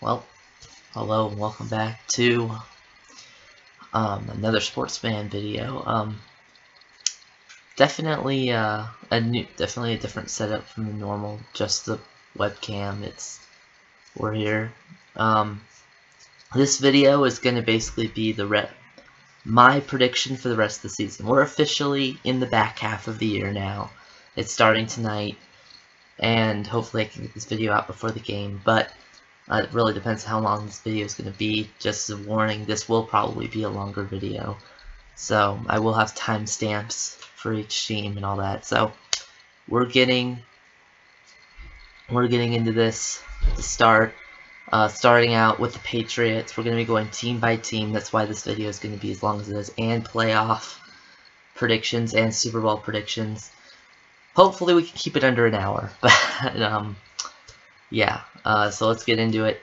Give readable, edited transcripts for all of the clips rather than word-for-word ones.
Well, hello and welcome back to another Sportsman video. Definitely definitely a different setup from the normal. Just the webcam. We're here. Um, this video is going to basically be my prediction for the rest of the season. We're officially in the back half of the year now. It's starting tonight, and hopefully I can get this video out before the game. But it really depends how long this video is going to be. Just as a warning, this will probably be a longer video. So I will have timestamps for each team and all that. So we're getting into this to start. Starting out with the Patriots, we're going to be going team by team. That's why this video is going to be as long as it is, and playoff predictions and Super Bowl predictions. Hopefully we can keep it under an hour. But yeah. So let's get into it.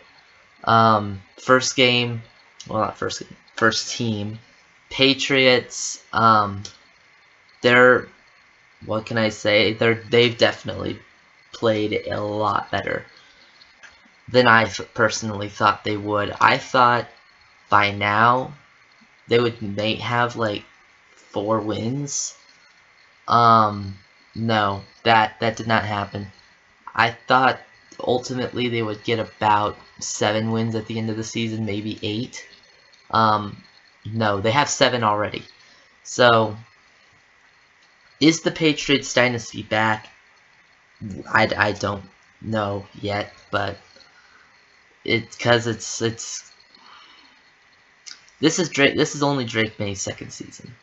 First game, well, not first game, first team, Patriots. They're, what can I say? They've definitely played a lot better than I personally thought they would. I thought by now they may have like 4 wins. No, that did not happen. I thought ultimately they would get about 7 wins at the end of the season, maybe 8. No, they have 7 already. So, is the Patriots dynasty back? I don't know yet, but because this is only Drake May's second season.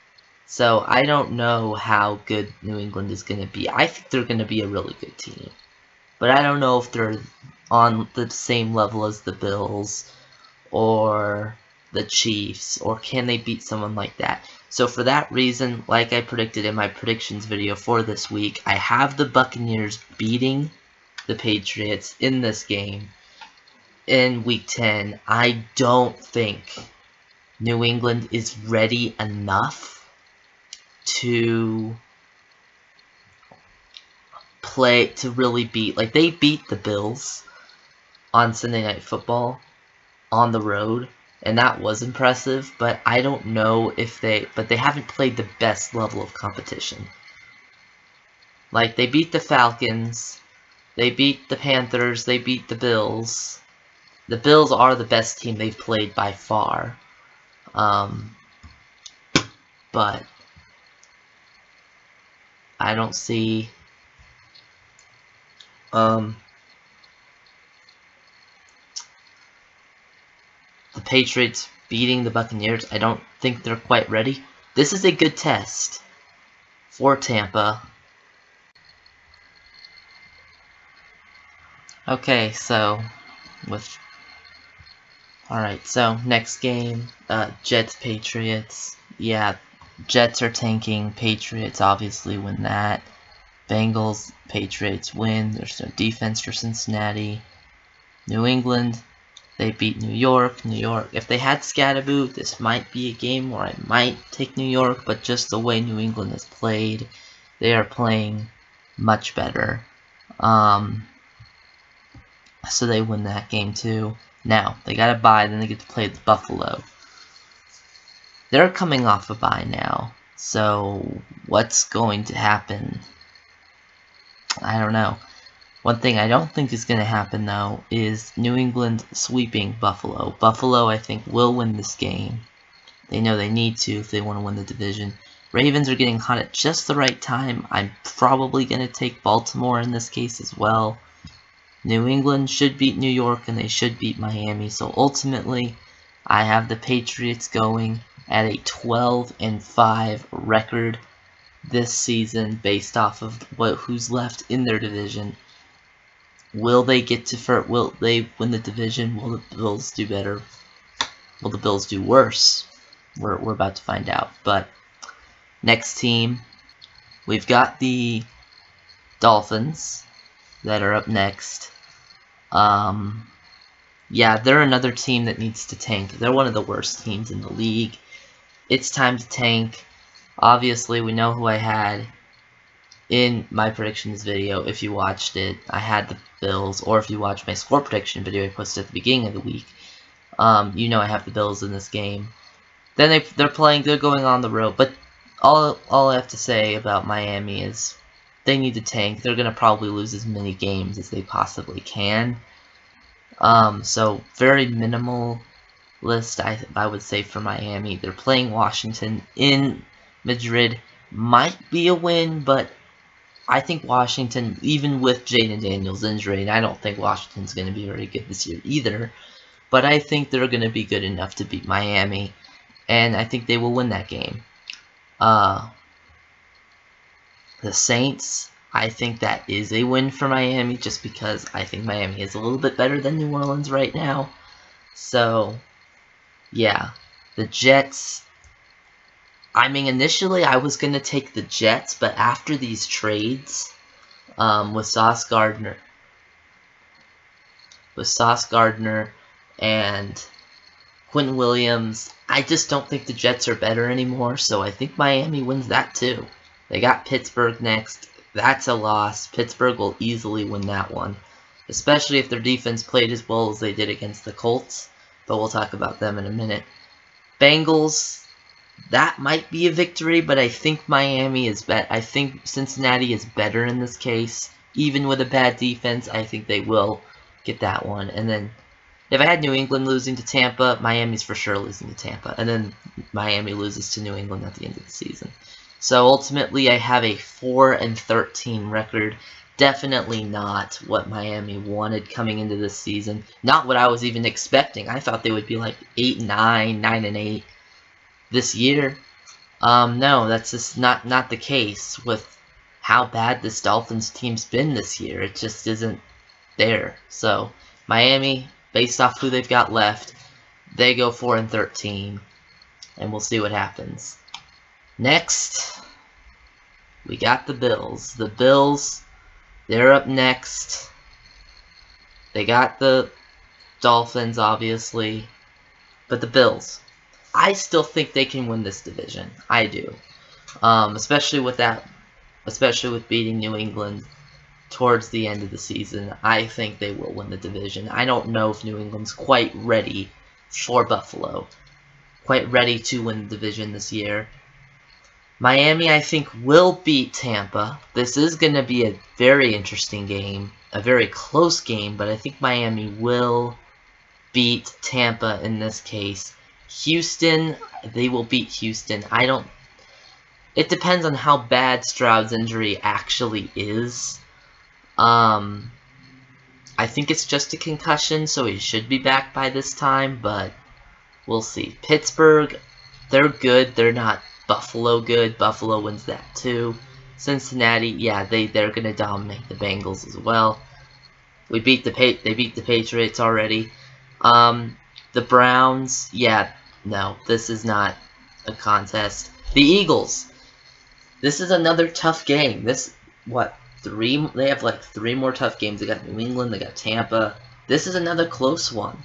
So I don't know how good New England is going to be. I think they're going to be a really good team. But I don't know if they're on the same level as the Bills or the Chiefs, or can they beat someone like that? So for that reason, like I predicted in my predictions video for this week, I have the Buccaneers beating the Patriots in this game in Week 10. I don't think New England is ready enough to really beat, like they beat the Bills on Sunday Night Football on the road, and that was impressive, but I don't know if they haven't played the best level of competition. Like, they beat the Falcons, they beat the Panthers, they beat the Bills. The Bills are the best team they've played by far. But I don't see the Patriots beating the Buccaneers. I don't think they're quite ready. This is a good test for Tampa. Okay, so alright, so next game, Jets Patriots. Yeah, Jets are tanking. Patriots obviously win that. Bengals, Patriots win. There's no defense for Cincinnati. New England, they beat New York. New York, if they had Scadaboo, this might be a game where I might take New York, but just the way New England has played, they are playing much better. So they win that game too. Now, they got a bye, then they get to play the Buffalo. They're coming off a bye now, so what's going to happen? I don't know. One thing I don't think is going to happen, though, is New England sweeping Buffalo. Buffalo, I think, will win this game. They know they need to if they want to win the division. Ravens are getting hot at just the right time. I'm probably going to take Baltimore in this case as well. New England should beat New York, and they should beat Miami. So ultimately, I have the Patriots going at a 12-5 record this season based off of who's left in their division. Will they get to will they win the division? Will the Bills do better? Will the Bills do worse? We're about to find out. But next team, we've got the Dolphins that are up next. Yeah, they're another team that needs to tank. They're one of the worst teams in the league. It's time to tank. Obviously, we know who I had in my predictions video, if you watched it, I had the Bills, or if you watched my score prediction video I posted at the beginning of the week, you know I have the Bills in this game. Then they're going on the road, but all I have to say about Miami is they need to tank. They're gonna probably lose as many games as they possibly can. So very minimal list, I would say, for Miami. They're playing Washington in Madrid. Might be a win, but I think Washington, even with Jayden Daniels' injury, and I don't think Washington's going to be very good this year either, but I think they're going to be good enough to beat Miami, and I think they will win that game. The Saints, I think that is a win for Miami, just because I think Miami is a little bit better than New Orleans right now. So, yeah. The Jets, I mean, initially I was going to take the Jets, but after these trades, with Sauce Gardner and Quentin Williams, I just don't think the Jets are better anymore, so I think Miami wins that too. They got Pittsburgh next. That's a loss. Pittsburgh will easily win that one, especially if their defense played as well as they did against the Colts, but we'll talk about them in a minute. Bengals, that might be a victory, but I think Miami is better. I think Cincinnati is better in this case. Even with a bad defense, I think they will get that one. And then if I had New England losing to Tampa, Miami's for sure losing to Tampa. And then Miami loses to New England at the end of the season. So ultimately, I have a 4-13 record. Definitely not what Miami wanted coming into this season. Not what I was even expecting. I thought they would be like 8-9, 9-8 this year. No, that's just not the case with how bad this Dolphins team's been this year. It just isn't there. So Miami, based off who they've got left, they go 4-13, and we'll see what happens. Next, we got the Bills. The Bills, they're up next. They got the Dolphins, obviously, but the Bills, I still think they can win this division. I do, especially with beating New England towards the end of the season. I think they will win the division. I don't know if New England's quite ready for Buffalo, quite ready to win the division this year. Miami, I think, will beat Tampa. This is going to be a very interesting game, a very close game, but I think Miami will beat Tampa in this case. Houston, they will beat Houston. It depends on how bad Stroud's injury actually is. I think it's just a concussion, so he should be back by this time, but we'll see. Pittsburgh, they're good. They're not Buffalo good. Buffalo wins that too. Cincinnati, yeah, they're gonna dominate the Bengals as well. They beat the Patriots already. The Browns, yeah, no, this is not a contest. The Eagles, this is another tough game. They have like 3 more tough games. They got New England, they got Tampa. This is another close one.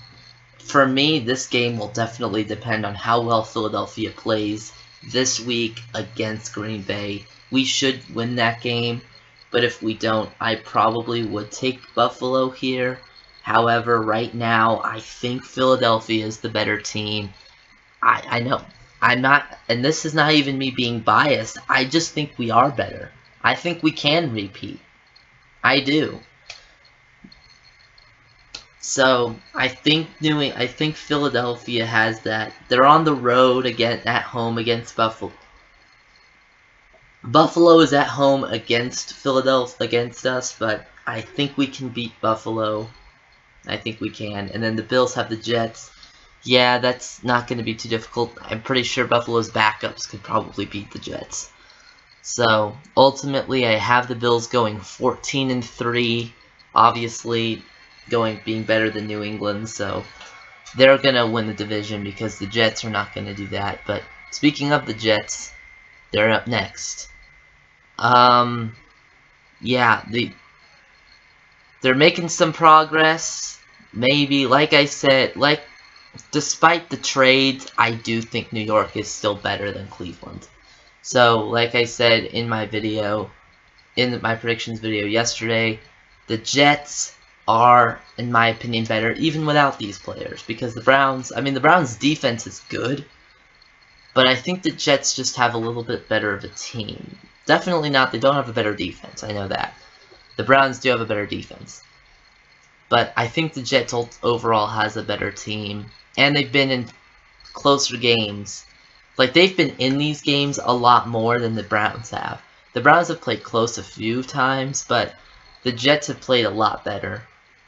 For me, this game will definitely depend on how well Philadelphia plays this week against Green Bay. We should win that game, but if we don't, I probably would take Buffalo here. However, right now, I think Philadelphia is the better team. I know, I'm not, and this is not even me being biased, I just think we are better. I think we can repeat. I do. So, I think Philadelphia has that. They're on the road again, at home against Buffalo. Buffalo is at home against Philadelphia, against us, but I think we can beat Buffalo. I think we can. And then the Bills have the Jets. Yeah, that's not going to be too difficult. I'm pretty sure Buffalo's backups could probably beat the Jets. So, ultimately, I have the Bills going 14-3. Obviously, being better than New England, so they're going to win the division because the Jets are not going to do that. But speaking of the Jets, they're up next. Yeah, they're making some progress. Maybe, like I said, despite the trades, I do think New York is still better than Cleveland. So, like I said in my video, in my predictions video yesterday, the Jets are, in my opinion, better even without these players, because the Browns, I mean, the Browns' defense is good, but I think the Jets just have a little bit better of a team. Definitely not, they don't have a better defense, I know that. The Browns do have a better defense. But I think the Jets overall has a better team, and they've been in closer games. Like, they've been in these games a lot more than the Browns have. The Browns have played close a few times, but the Jets have played a lot better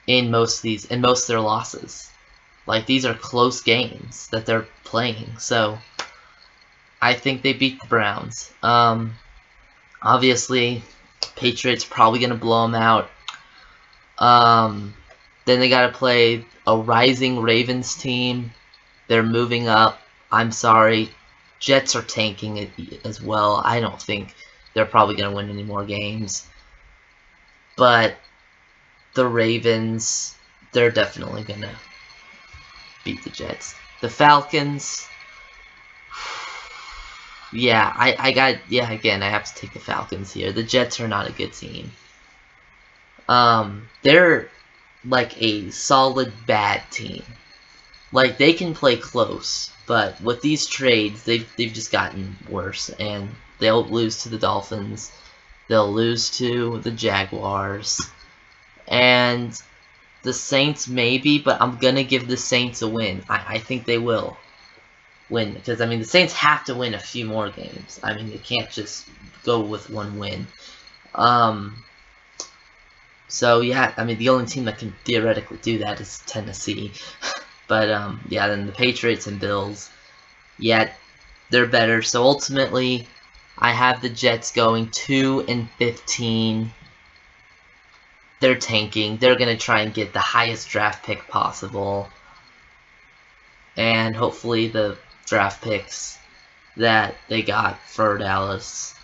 in most of their losses. Like, these are close games that they're playing, so I think they beat the Browns. Obviously, Patriots probably gonna blow them out. Then they gotta play a rising Ravens team. They're moving up. I'm sorry, Jets are tanking it as well. I don't think they're probably gonna win any more games. But the Ravens, they're definitely gonna beat the Jets. The Falcons, yeah, again, I have to take the Falcons here. The Jets are not a good team. They're like a solid bad team. Like, they can play close, but with these trades, they've just gotten worse, and they'll lose to the Dolphins, they'll lose to the Jaguars, and the Saints maybe, but I'm gonna give the Saints a win. I think they will win, because, I mean, the Saints have to win a few more games. I mean, they can't just go with one win. So, yeah, I mean, the only team that can theoretically do that is Tennessee. But, yeah, then the Patriots and Bills, yeah, they're better. So, ultimately, I have the Jets going 2-15. They're tanking. They're going to try and get the highest draft pick possible. And hopefully the draft picks that they got for Dallas,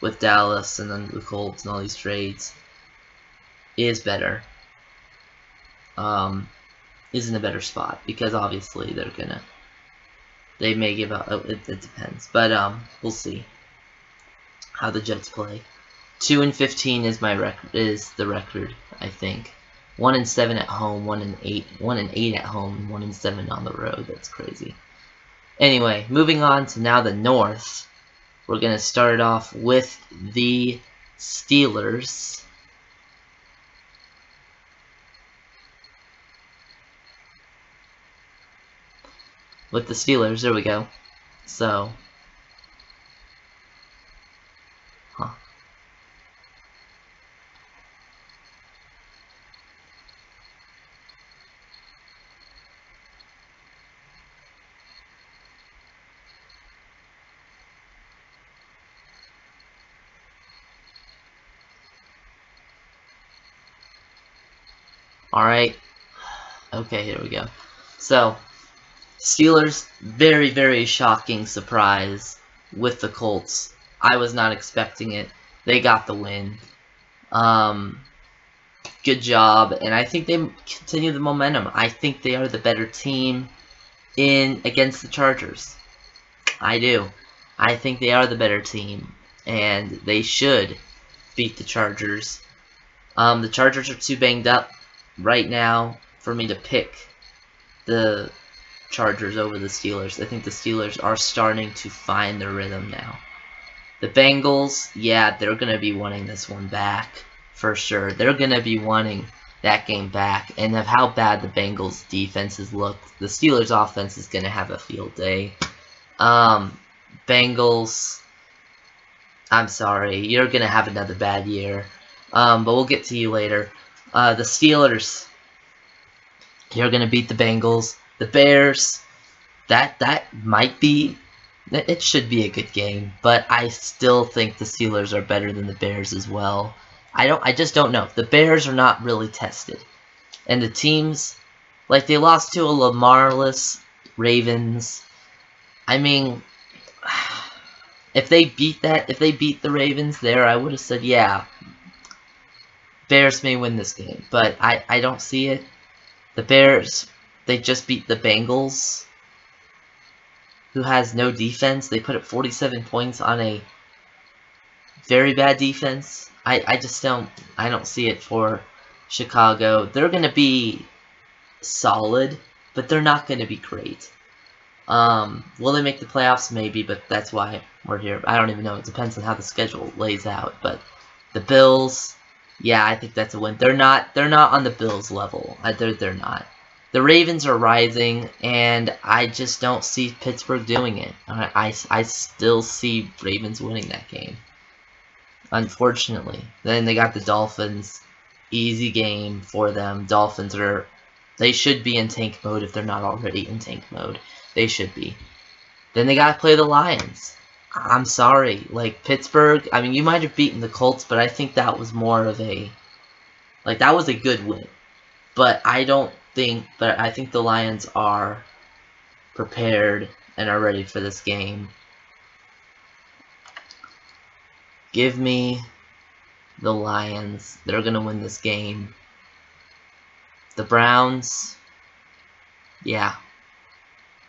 with Dallas and then the Colts and all these trades, is better. Is in a better spot, because obviously they may give up. It depends, but we'll see how the Jets play. 2-15 is the record, I think. 1-7 at home, 1-8 at home, 1-7 on the road. That's crazy. Anyway, moving on to now the North. We're gonna start off with the Steelers. There we go. So, alright. Okay, here we go. So, Steelers, very, very shocking surprise with the Colts. I was not expecting it. They got the win. Good job, and I think they continue the momentum. I think they are the better team against the Chargers. I do. I think they are the better team, and they should beat the Chargers. The Chargers are too banged up right now for me to pick the Chargers over the Steelers. I think the Steelers are starting to find their rhythm now. The Bengals, yeah, they're going to be wanting this one back, for sure. They're going to be wanting that game back, and of how bad the Bengals defenses look, the Steelers offense is going to have a field day. Bengals, I'm sorry, you're going to have another bad year, but we'll get to you later. The Steelers, you're going to beat the Bengals. The Bears, that might be, it should be a good game, but I still think the Steelers are better than the Bears as well. I just don't know. The Bears are not really tested, and the teams, like, they lost to a Lamarless Ravens. I mean, if they beat the Ravens there, I would have said, yeah, Bears may win this game, but I don't see it. The Bears, they just beat the Bengals, who has no defense. They put up 47 points on a very bad defense. I just don't see it for Chicago. They're gonna be solid, but they're not gonna be great. Will they make the playoffs? Maybe, but that's why we're here. I don't even know. It depends on how the schedule lays out. But the Bills, yeah, I think that's a win. They're not on the Bills level. They're not. The Ravens are rising, and I just don't see Pittsburgh doing it. I still see Ravens winning that game. Unfortunately. Then they got the Dolphins. Easy game for them. Dolphins they should be in tank mode if they're not already in tank mode. They should be. Then they gotta play the Lions. I'm sorry. Like, Pittsburgh, I mean, you might have beaten the Colts, but I think that was more of a... Like, that was a good win. But I think the Lions are prepared and are ready for this game. Give me the Lions. They're gonna win this game. The Browns, yeah,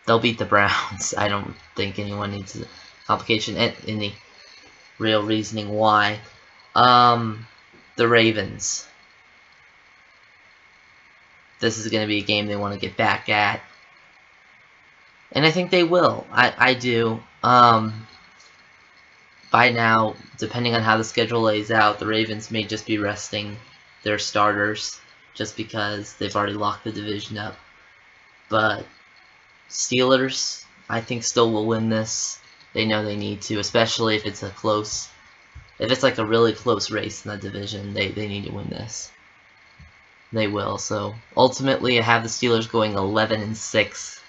they'll beat the Browns. I don't think anyone needs a complication and any real reasoning why. The Ravens. This is going to be a game they want to get back at. And I think they will. I do. By now, depending on how the schedule lays out, the Ravens may just be resting their starters just because they've already locked the division up. But Steelers, I think, still will win this. They know they need to, especially if it's like a really close race in that division. They need to win this. They will. So ultimately, I have the Steelers going 11-6,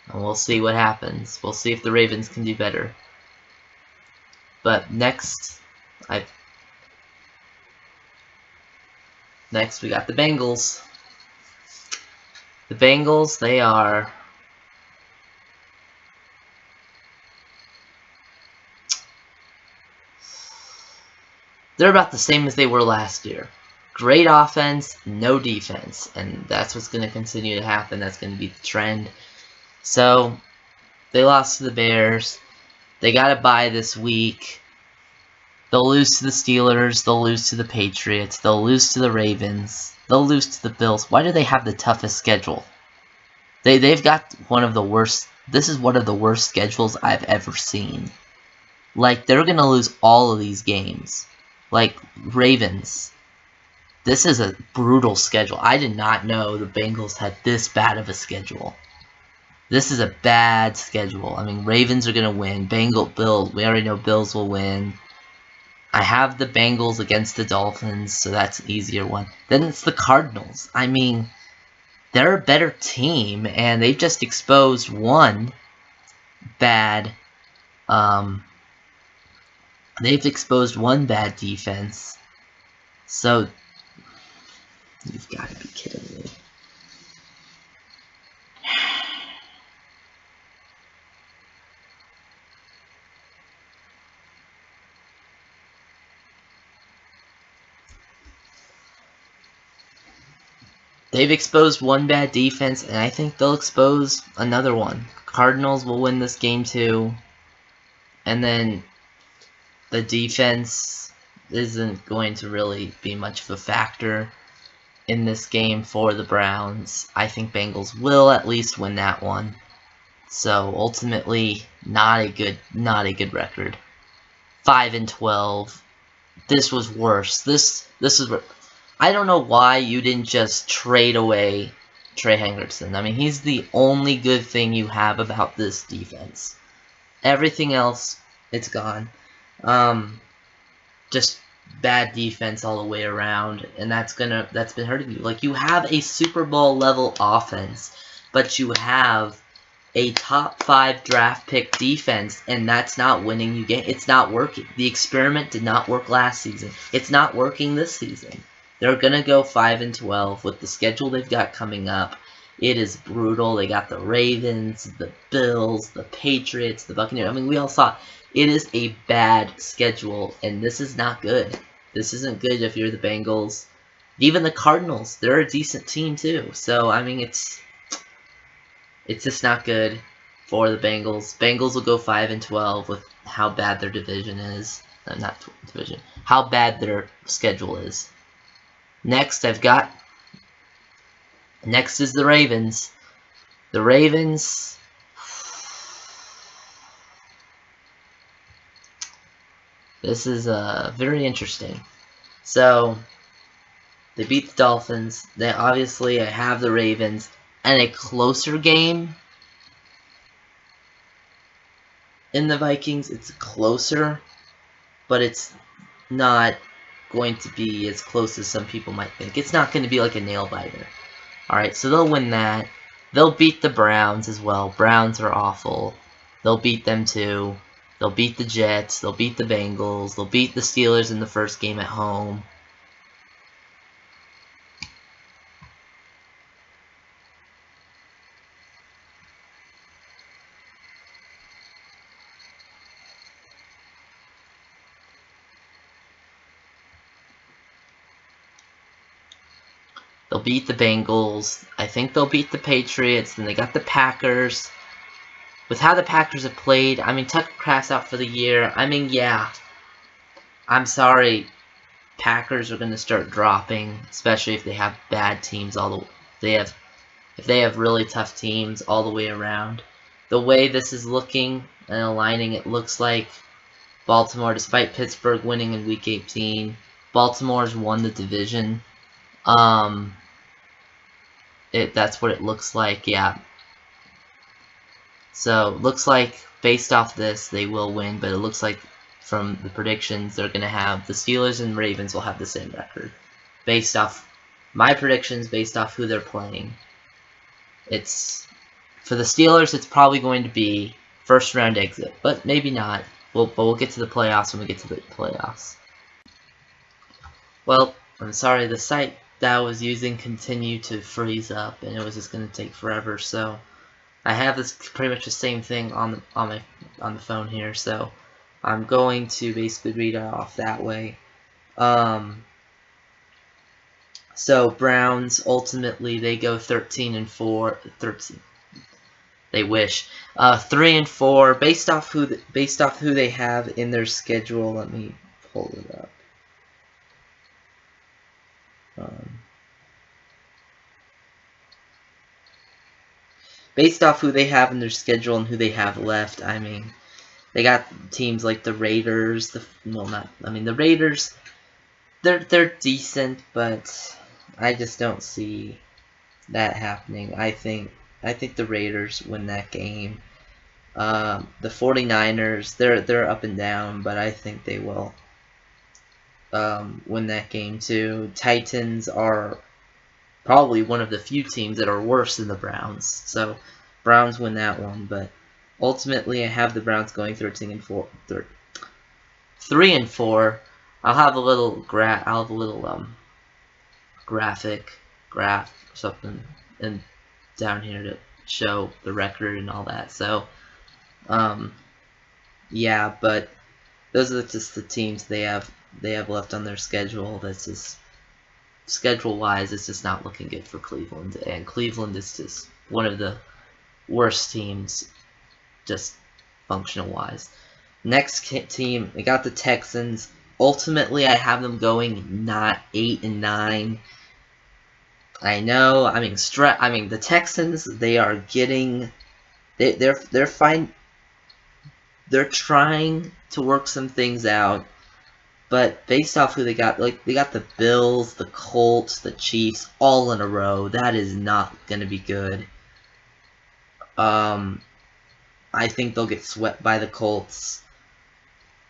and we'll see what happens. We'll see if the Ravens can do better. But next we got the Bengals. The Bengals, they're about the same as they were last year. Great offense, no defense, and that's what's going to continue to happen. That's going to be the trend. So, they lost to the Bears. They got a bye this week. They'll lose to the Steelers. They'll lose to the Patriots. They'll lose to the Ravens. They'll lose to the Bills. Why do they have the toughest schedule? They've got one of the worst. This is one of the worst schedules I've ever seen. Like, they're going to lose all of these games. Like, Ravens. This is a brutal schedule. I did not know the Bengals had this bad of a schedule. This is a bad schedule. I mean, Ravens are going to win. Bills, we already know Bills will win. I have the Bengals against the Dolphins, so that's an easier one. Then it's the Cardinals. I mean, they're a better team, and they've just exposed one bad, defense. So, you've got to be kidding me. They've exposed one bad defense, and I think they'll expose another one. Cardinals will win this game too. And then the defense isn't going to really be much of a factor in this game for the Browns. I think Bengals will at least win that one. So ultimately, not a good record. 5-12. This was worse. This is. I don't know why you didn't just trade away Trey Hendrickson. I mean, he's the only good thing you have about this defense. Everything else, it's gone. Just bad defense all the way around, and that's been hurting you. Like, you have a Super Bowl level offense, but you have a top 5 draft pick defense, and that's not winning you game. It's not working. The experiment did not work last season. It's not working this season. They're gonna go 5-12 with the schedule they've got coming up. It is brutal. They got the Ravens, the Bills, the Patriots, the Buccaneers. I mean, we all saw it is a bad schedule, and this is not good. This isn't good if you're the Bengals. Even the Cardinals, they're a decent team too. So, I mean, it's just not good for the Bengals. Bengals will go 5-12 with how bad their division is. not division, how bad their schedule is. Next is the Ravens. The Ravens, this is very interesting. So they beat the Dolphins. They obviously have the Ravens, and a closer game in the Vikings. It's closer, but it's not going to be as close as some people might think. It's not going to be like a nail-biter. Alright, so they'll win that. They'll beat the Browns as well. Browns are awful. They'll beat them too. They'll beat the Jets. They'll beat the Bengals. They'll beat the Steelers in the first game at home. They'll beat the Bengals. I think they'll beat the Patriots. Then they got the Packers. With how the Packers have played, I mean, Tucker Kraft's out for the year. I mean, yeah. I'm sorry. Packers are going to start dropping, especially if they have bad teams if they have really tough teams all the way around. The way this is looking and aligning, it looks like Baltimore, despite Pittsburgh winning in Week 18, Baltimore's won the division. That's what it looks like, yeah. So, looks like, based off this, they will win, but it looks like, from the predictions, they're going to have, the Steelers and Ravens will have the same record. Based off my predictions, based off who they're playing. For the Steelers, it's probably going to be first round exit, but maybe not. But we'll get to the playoffs when we get to the playoffs. Well, I'm sorry, the site that I was using continued to freeze up, and it was just going to take forever. So I have this pretty much the same thing on the phone here. So I'm going to basically read it off that way. So Browns ultimately they go 13-4. 13. They wish 3-4 based off who they have in their schedule. Let me pull it up. Based off who they have in their schedule and who they have left, I mean, they got teams like the Raiders. The Raiders. They're decent, but I just don't see that happening. I think the Raiders win that game. The 49ers, they're up and down, but I think they will win that game too. Titans are probably one of the few teams that are worse than the Browns. So Browns win that one, but ultimately I have the Browns going 13-4. 3-4. I'll have a little graph or something and down here to show the record and all that. So yeah, but those are just the teams they have left on their schedule. That's just schedule-wise, it's just not looking good for Cleveland, and Cleveland is just one of the worst teams, just functional-wise. Next team, we got the Texans. Ultimately, I have them going not 8-9. I know. I mean, the Texans. They are getting. They're fine. They're trying to work some things out, but based off who they got, like they got the Bills, the Colts, the Chiefs, all in a row. That is not going to be good. I think they'll get swept by the Colts.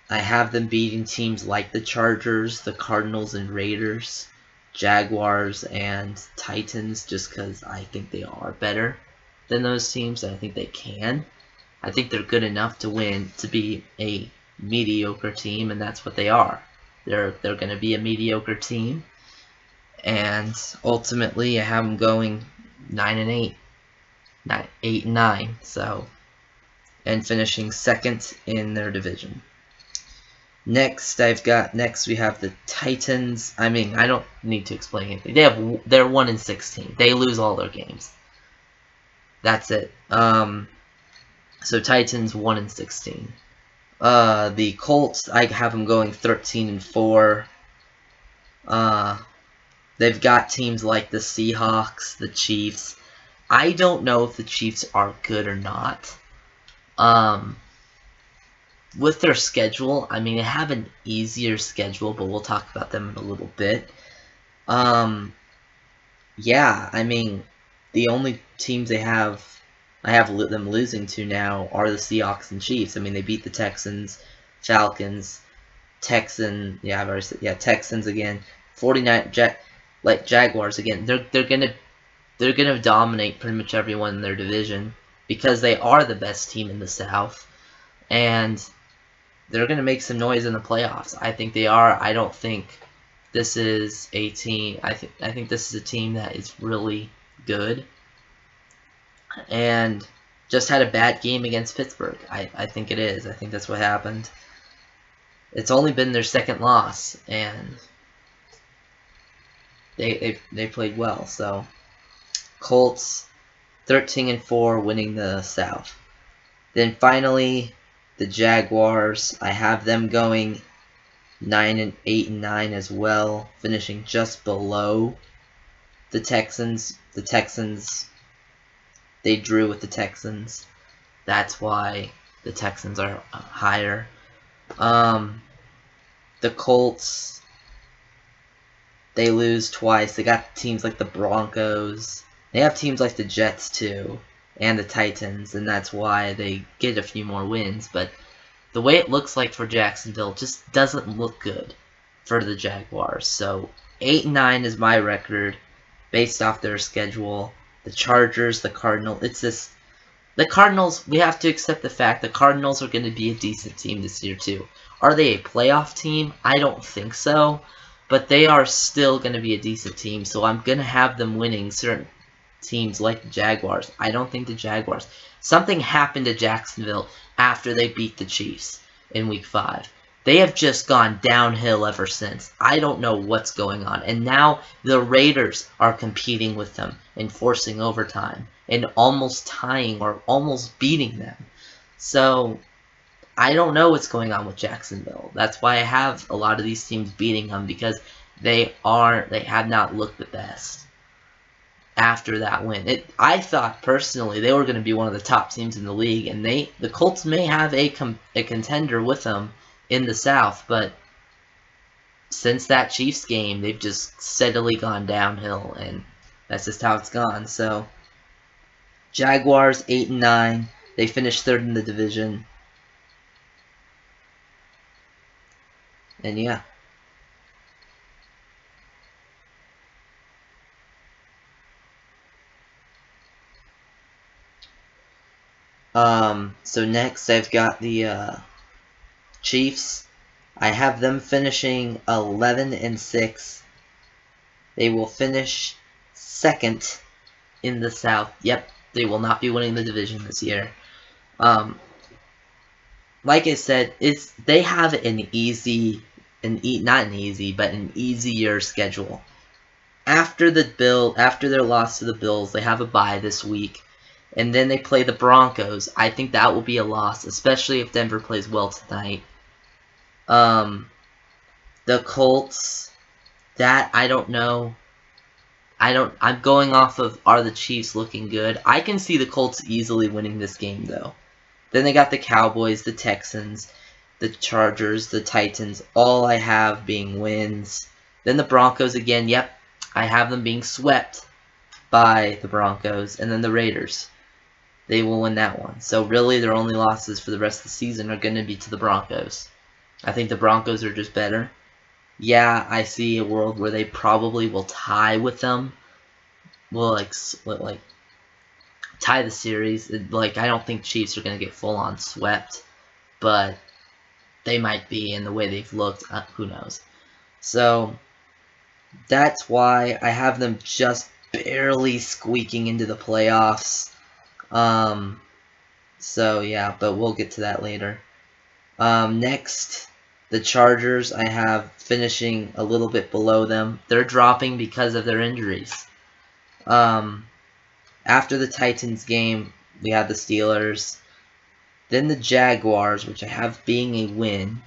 I have them beating teams like the Chargers, the Cardinals and Raiders, Jaguars and Titans, just because I think they are better than those teams, and I think they can. I think they're good enough to win, to be a mediocre team, and that's what they are. They're going to be a mediocre team, and ultimately I have them going 9-8, 8-9, so, and finishing second in their division. Next we have the Titans. I mean, I don't need to explain anything. They're 1-16. They lose all their games. That's it. So Titans 1-16. The Colts, I have them going 13-4. They've got teams like the Seahawks, the Chiefs. I don't know if the Chiefs are good or not. With their schedule, I mean, they have an easier schedule, but we'll talk about them in a little bit. Yeah, I mean, the only teams I have them losing to now are the Seahawks and Chiefs. I mean, they beat the Texans, Falcons, yeah, I've already said, yeah, Texans again, 49 Jaguars again. They're gonna dominate pretty much everyone in their division because they are the best team in the South, and they're gonna make some noise in the playoffs. I think they are. I don't think this is a team. I think this is a team that is really good, and just had a bad game against Pittsburgh. I think it is. I think that's what happened. It's only been their second loss, and they played well. So Colts 13-4, winning the South. Then finally, the Jaguars. I have them going 8-9 as well, finishing just below the Texans. The Texans, they drew with the Texans. That's why the Texans are higher. The Colts, they lose twice. They got teams like the Broncos. They have teams like the Jets too, and the Titans, and that's why they get a few more wins. But the way it looks like for Jacksonville just doesn't look good for the Jaguars. So 8-9 is my record based off their schedule. The Chargers, the Cardinals, the Cardinals, we have to accept the fact the Cardinals are going to be a decent team this year too. Are they a playoff team? I don't think so, but they are still going to be a decent team, so I'm going to have them winning certain teams like the Jaguars. I don't think the Jaguars. Something happened to Jacksonville after they beat the Chiefs in Week 5. They have just gone downhill ever since. I don't know what's going on. And now the Raiders are competing with them and forcing overtime and almost tying or almost beating them. So I don't know what's going on with Jacksonville. That's why I have a lot of these teams beating them, because they have not looked the best after that win. I thought personally they were going to be one of the top teams in the league, and the Colts may have a contender with them in the South, but since that Chiefs game, they've just steadily gone downhill, and that's just how it's gone. So Jaguars 8-9, they finished third in the division, and yeah. So next I've got the Chiefs. I have them finishing 11-6. They will finish second in the South. Yep, they will not be winning the division this year. Like I said, they have an not an easy, but an easier schedule. After their loss to the Bills, they have a bye this week, and then they play the Broncos. I think that will be a loss, especially if Denver plays well tonight. The Colts, that I don't know. I'm going off of, are the Chiefs looking good? I can see the Colts easily winning this game though. Then they got the Cowboys, the Texans, the Chargers, the Titans, all I have being wins. Then the Broncos again, yep, I have them being swept by the Broncos. And then the Raiders, they will win that one. So really their only losses for the rest of the season are going to be to the Broncos. I think the Broncos are just better. Yeah, I see a world where they probably will tie with them. Will like tie the series. I don't think Chiefs are going to get full on swept, but they might be in the way they've looked. Who knows? So that's why I have them just barely squeaking into the playoffs. So yeah, but we'll get to that later. Next, the Chargers, I have finishing a little bit below them. They're dropping because of their injuries. After the Titans game, we had the Steelers. Then the Jaguars, which I have being a win.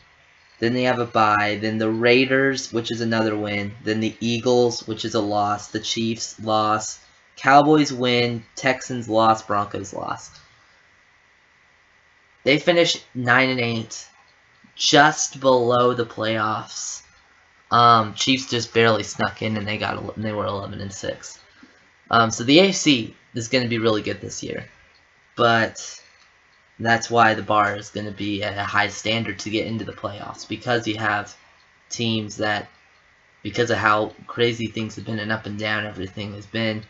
Then they have a bye. Then the Raiders, which is another win. Then the Eagles, which is a loss. The Chiefs, loss. Cowboys win. Texans loss. Broncos loss. They finished 9-8, just below the playoffs. Chiefs just barely snuck in, and they were 11-6. So the AFC is going to be really good this year, but that's why the bar is going to be at a high standard to get into the playoffs, because you have teams that, because of how crazy things have been and up and down everything has been,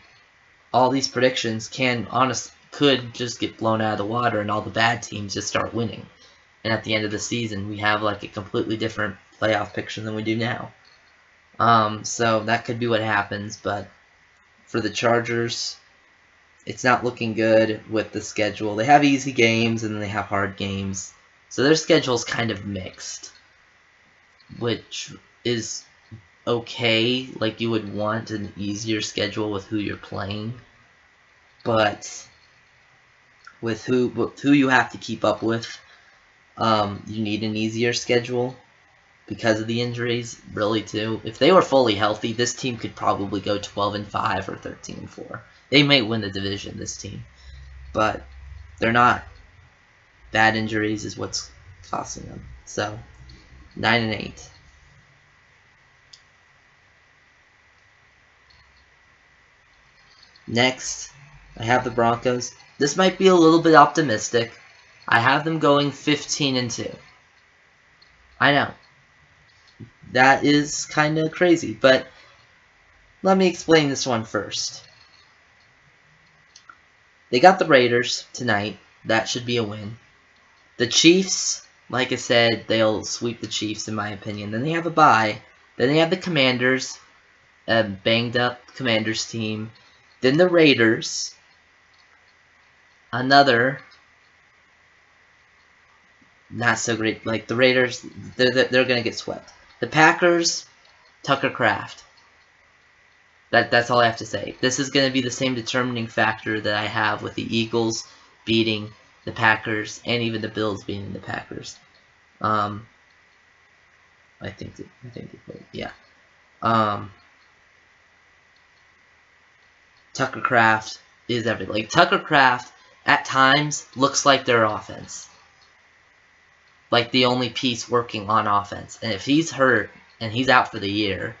all these predictions could just get blown out of the water, and all the bad teams just start winning. And at the end of the season, we have like a completely different playoff picture than we do now. So that could be what happens, but for the Chargers, it's not looking good with the schedule. They have easy games and then they have hard games. So their schedule's kind of mixed, which is okay. Like, you would want an easier schedule with who you're playing, but with who you have to keep up with, you need an easier schedule because of the injuries, really, too. If they were fully healthy, this team could probably go 12-5 or 13-4. They may win the division, this team, but they're not. Bad injuries is what's costing them. So 9-8. Next, I have the Broncos. This might be a little bit optimistic. I have them going 15-2. I know. That is kind of crazy, but let me explain this one first. They got the Raiders tonight. That should be a win. The Chiefs, like I said, they'll sweep the Chiefs in my opinion. Then they have a bye. Then they have the Commanders, a banged up Commanders team. Then the Raiders, another not so great. Like, the Raiders, they're gonna get swept. The Packers, Tucker Kraft. That's all I have to say. This is going to be the same determining factor that I have with the Eagles beating the Packers and even the Bills beating the Packers. I think yeah. Tucker Kraft is everything. Like, Tucker Kraft at times looks like their offense, like the only piece working on offense. And if he's hurt and he's out for the year,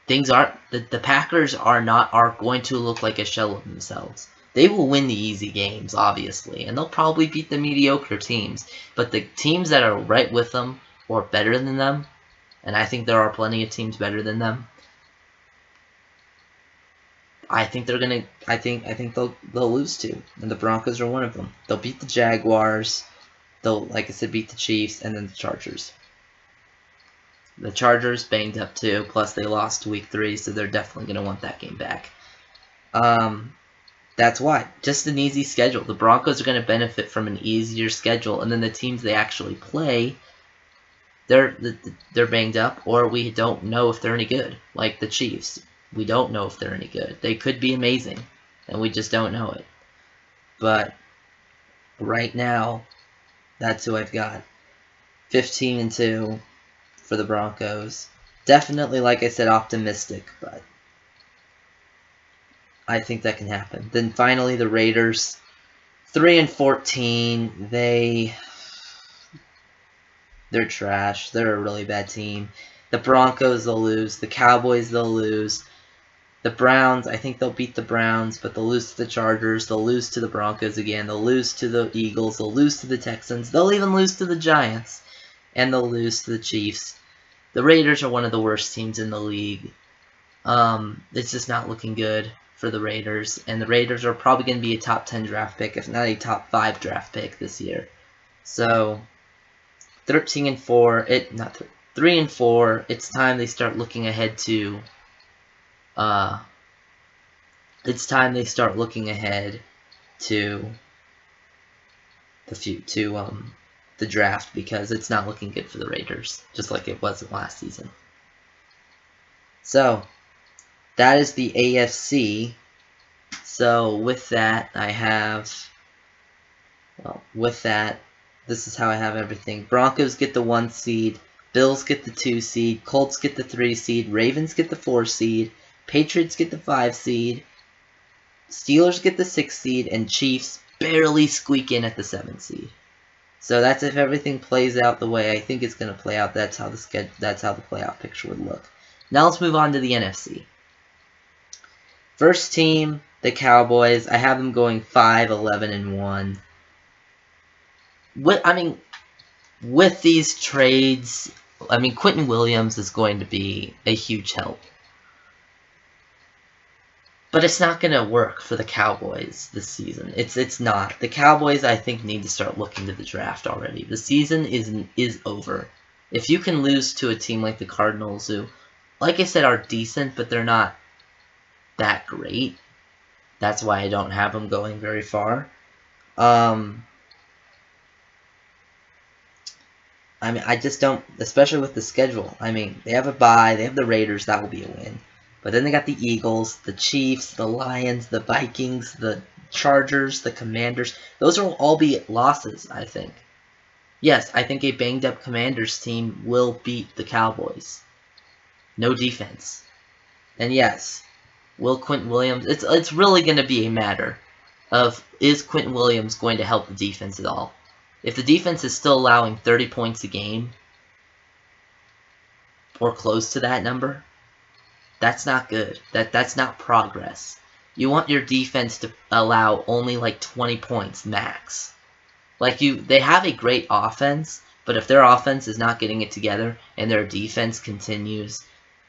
things aren't. The Packers are going to look like a shell of themselves. They will win the easy games, obviously, and they'll probably beat the mediocre teams. But the teams that are right with them or better than them, and I think there are plenty of teams better than them, I think they're gonna. I think they'll lose to, and the Broncos are one of them. They'll beat the Jaguars. They'll, like I said, beat the Chiefs, and then the Chargers. The Chargers banged up too, plus they lost week 3, so they're definitely going to want that game back. That's why. Just an easy schedule. The Broncos are going to benefit from an easier schedule, and then the teams they actually play, they're banged up, or we don't know if they're any good. Like the Chiefs. We don't know if they're any good. They could be amazing, and we just don't know it. But right now, that's who I've got. 15-2 for the Broncos. Definitely, like I said, optimistic, but I think that can happen. Then finally, the Raiders, 3-14. They're trash. They're a really bad team. The Broncos, they'll lose. The Cowboys, they'll lose. The Browns, I think they'll beat the Browns, but they'll lose to the Chargers. They'll lose to the Broncos again. They'll lose to the Eagles. They'll lose to the Texans. They'll even lose to the Giants. And they'll lose to the Chiefs. The Raiders are one of the worst teams in the league. It's just not looking good for the Raiders. And the Raiders are probably going to be a top 10 draft pick, if not a top 5 draft pick this year. So, 13-4, 3-4, it's time they start looking ahead to, the draft, because it's not looking good for the Raiders, just like it wasn't last season. So, that is the AFC. So, with that, I have Well, with that, this is how I have everything. Broncos get the 1 seed. Bills get the 2 seed. Colts get the 3 seed. Ravens get the 4 seed. Patriots get the 5 seed. Steelers get the 6 seed. And Chiefs barely squeak in at the 7 seed. So that's if everything plays out the way I think it's going to play out. That's how the playoff picture would look. Now let's move on to the NFC. First team, the Cowboys. I have them going 5-11-1. With these trades, Quentin Williams is going to be a huge help. But it's not going to work for the Cowboys this season. It's not. The Cowboys, I think, need to start looking to the draft already. The season is over. If you can lose to a team like the Cardinals, who, like I said, are decent, but they're not that great. That's why I don't have them going very far. I just don't, especially with the schedule. They have a bye. They have the Raiders. That will be a win. But then they got the Eagles, the Chiefs, the Lions, the Vikings, the Chargers, the Commanders. Those will all be losses, I think. Yes, I think a banged-up Commanders team will beat the Cowboys. No defense. And yes, will Quentin Williams... It's really going to be a matter of, is Quentin Williams going to help the defense at all? If the defense is still allowing 30 points a game, or close to that number, that's not good. That's not progress. You want your defense to allow only like 20 points max. They have a great offense, but if their offense is not getting it together and their defense continues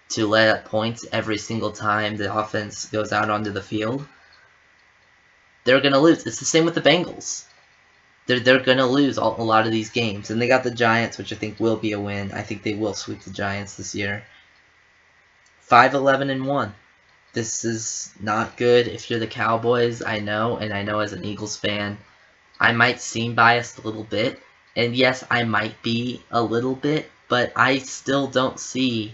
to let up points every single time the offense goes out onto the field, they're going to lose. It's the same with the Bengals. They're going to lose a lot of these games. And they got the Giants, which I think will be a win. I think they will sweep the Giants this year. 5-11-1. This is not good if you're the Cowboys, I know, and I know as an Eagles fan, I might seem biased a little bit, and yes, I might be a little bit, but I still don't see,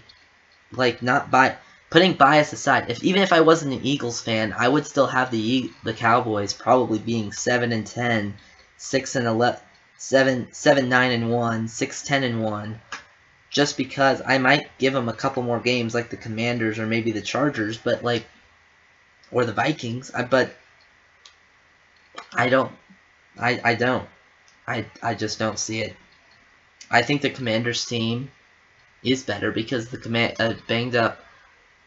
putting bias aside, even if I wasn't an Eagles fan, I would still have the Cowboys probably being 7-10, 6-11, 7-9-1, 6-10-1. Just because I might give them a couple more games like the Commanders or maybe the Chargers, or the Vikings, but I don't. I just don't see it. I think the Commanders team is better because the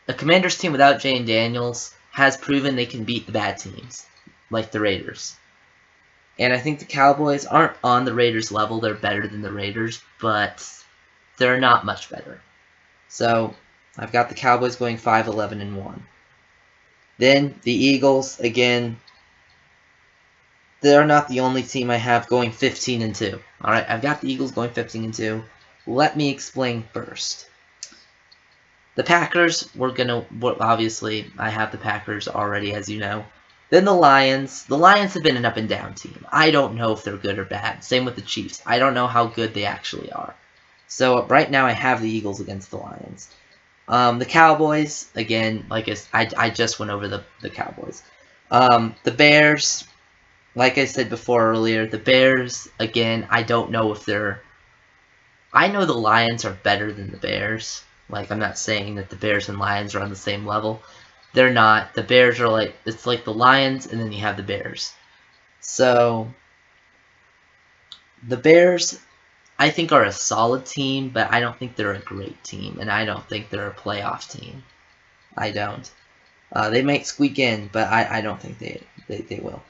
Commanders team without Jane Daniels has proven they can beat the bad teams, like the Raiders. And I think the Cowboys aren't on the Raiders level. They're better than the Raiders, but they're not much better. So, I've got the Cowboys going 5-11-1. Then, the Eagles, again, they're not the only team I have going 15-2. Alright, I've got the Eagles going 15-2. Let me explain first. The Packers, obviously, I have the Packers already, as you know. Then the Lions. The Lions have been an up-and-down team. I don't know if they're good or bad. Same with the Chiefs. I don't know how good they actually are. So right now I have the Eagles against the Lions. The Cowboys, again, I just went over the Cowboys. The Bears, like I said before earlier, the Bears, again, I don't know if they're... I know the Lions are better than the Bears. I'm not saying that the Bears and Lions are on the same level. They're not. The Bears are it's like the Lions, and then you have the Bears. So, the Bears, I think, are a solid team, but I don't think they're a great team, and I don't think they're a playoff team. I don't. They might squeak in, but I don't think they will.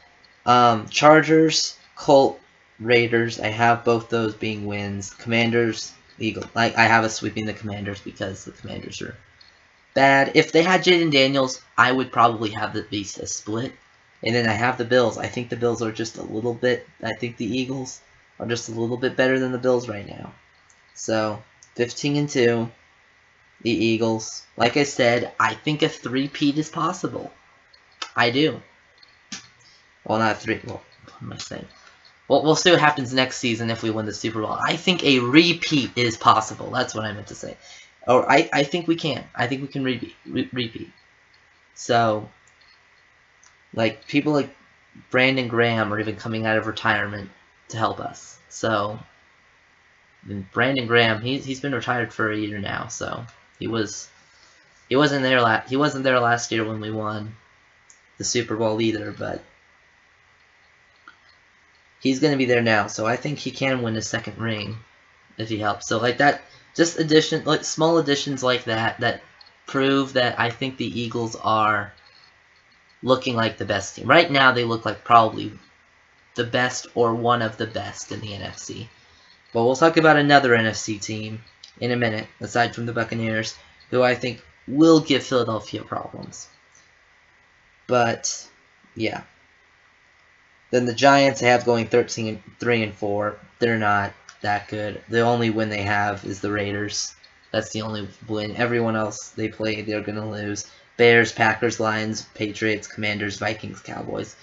Chargers, Colt, Raiders, I have both those being wins. Commanders, Eagles. I have us sweeping the Commanders because the Commanders are bad. If they had Jaden Daniels, I would probably have it be a split. And then I have the Bills. I think the Bills are just a little bit... I think the Eagles are just a little bit better than the Bills right now. So, 15-2, the Eagles. Like I said, I think a three-peat is possible. I do. Well, not a three... Well, what am I saying? Well, we'll see what happens next season if we win the Super Bowl. I think a repeat is possible. That's what I meant to say. Or I think we can. I think we can repeat. So, people like Brandon Graham are even coming out of retirement to help us. So Brandon Graham, he's been retired for a year now, so he wasn't there last year when we won the Super Bowl either, but he's going to be there now, so I think he can win a second ring if he helps. So like that, just small additions like that prove that I think the Eagles are looking like the best team. Right now they look like probably the best or one of the best in the NFC. But we'll talk about another NFC team in a minute, aside from the Buccaneers, who I think will give Philadelphia problems. But yeah. Then the Giants I have going 13-3-4. They're not that good. The only win they have is the Raiders. That's the only win. Everyone else they play, they're going to lose. Bears, Packers, Lions, Patriots, Commanders, Vikings, Cowboys.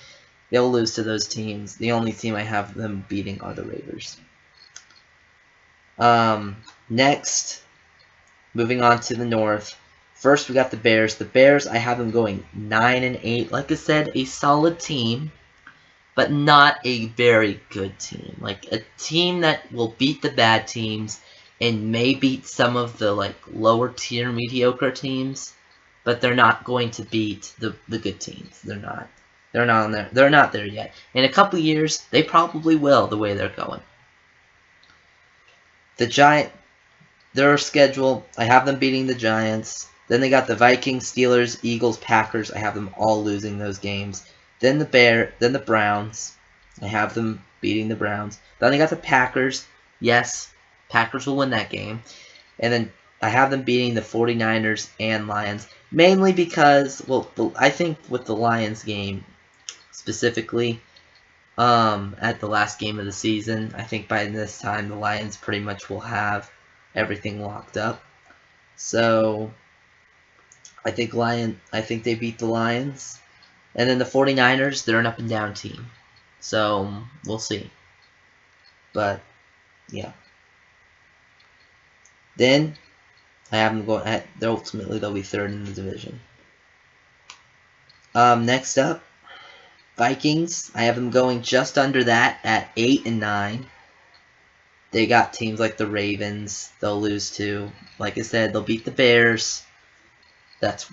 They'll lose to those teams. The only team I have them beating are the Raiders. Next, moving on to the North. First, we got the Bears. The Bears, I have them going 9-8. Like I said, a solid team, but not a very good team. Like a team that will beat the bad teams and may beat some of the like lower tier mediocre teams, but they're not going to beat the good teams. They're not. They're not on there. They're not there yet. In a couple years, they probably will. The way they're going. Their schedule, I have them beating the Giants. Then they got the Vikings, Steelers, Eagles, Packers. I have them all losing those games. Then the Browns. I have them beating the Browns. Then they got the Packers. Yes, Packers will win that game. And then I have them beating the 49ers and Lions. Mainly because, well, I think with the Lions game specifically, at the last game of the season, I think by this time the Lions pretty much will have everything locked up. So I think they beat the Lions. And then the 49ers, they're an up and down team. So we'll see. But yeah. Then I have them going they'll be third in the division. Next up, Vikings. I have them going just under that at 8-9. They got teams like the Ravens they'll lose to. Like I said, they'll beat the Bears. That's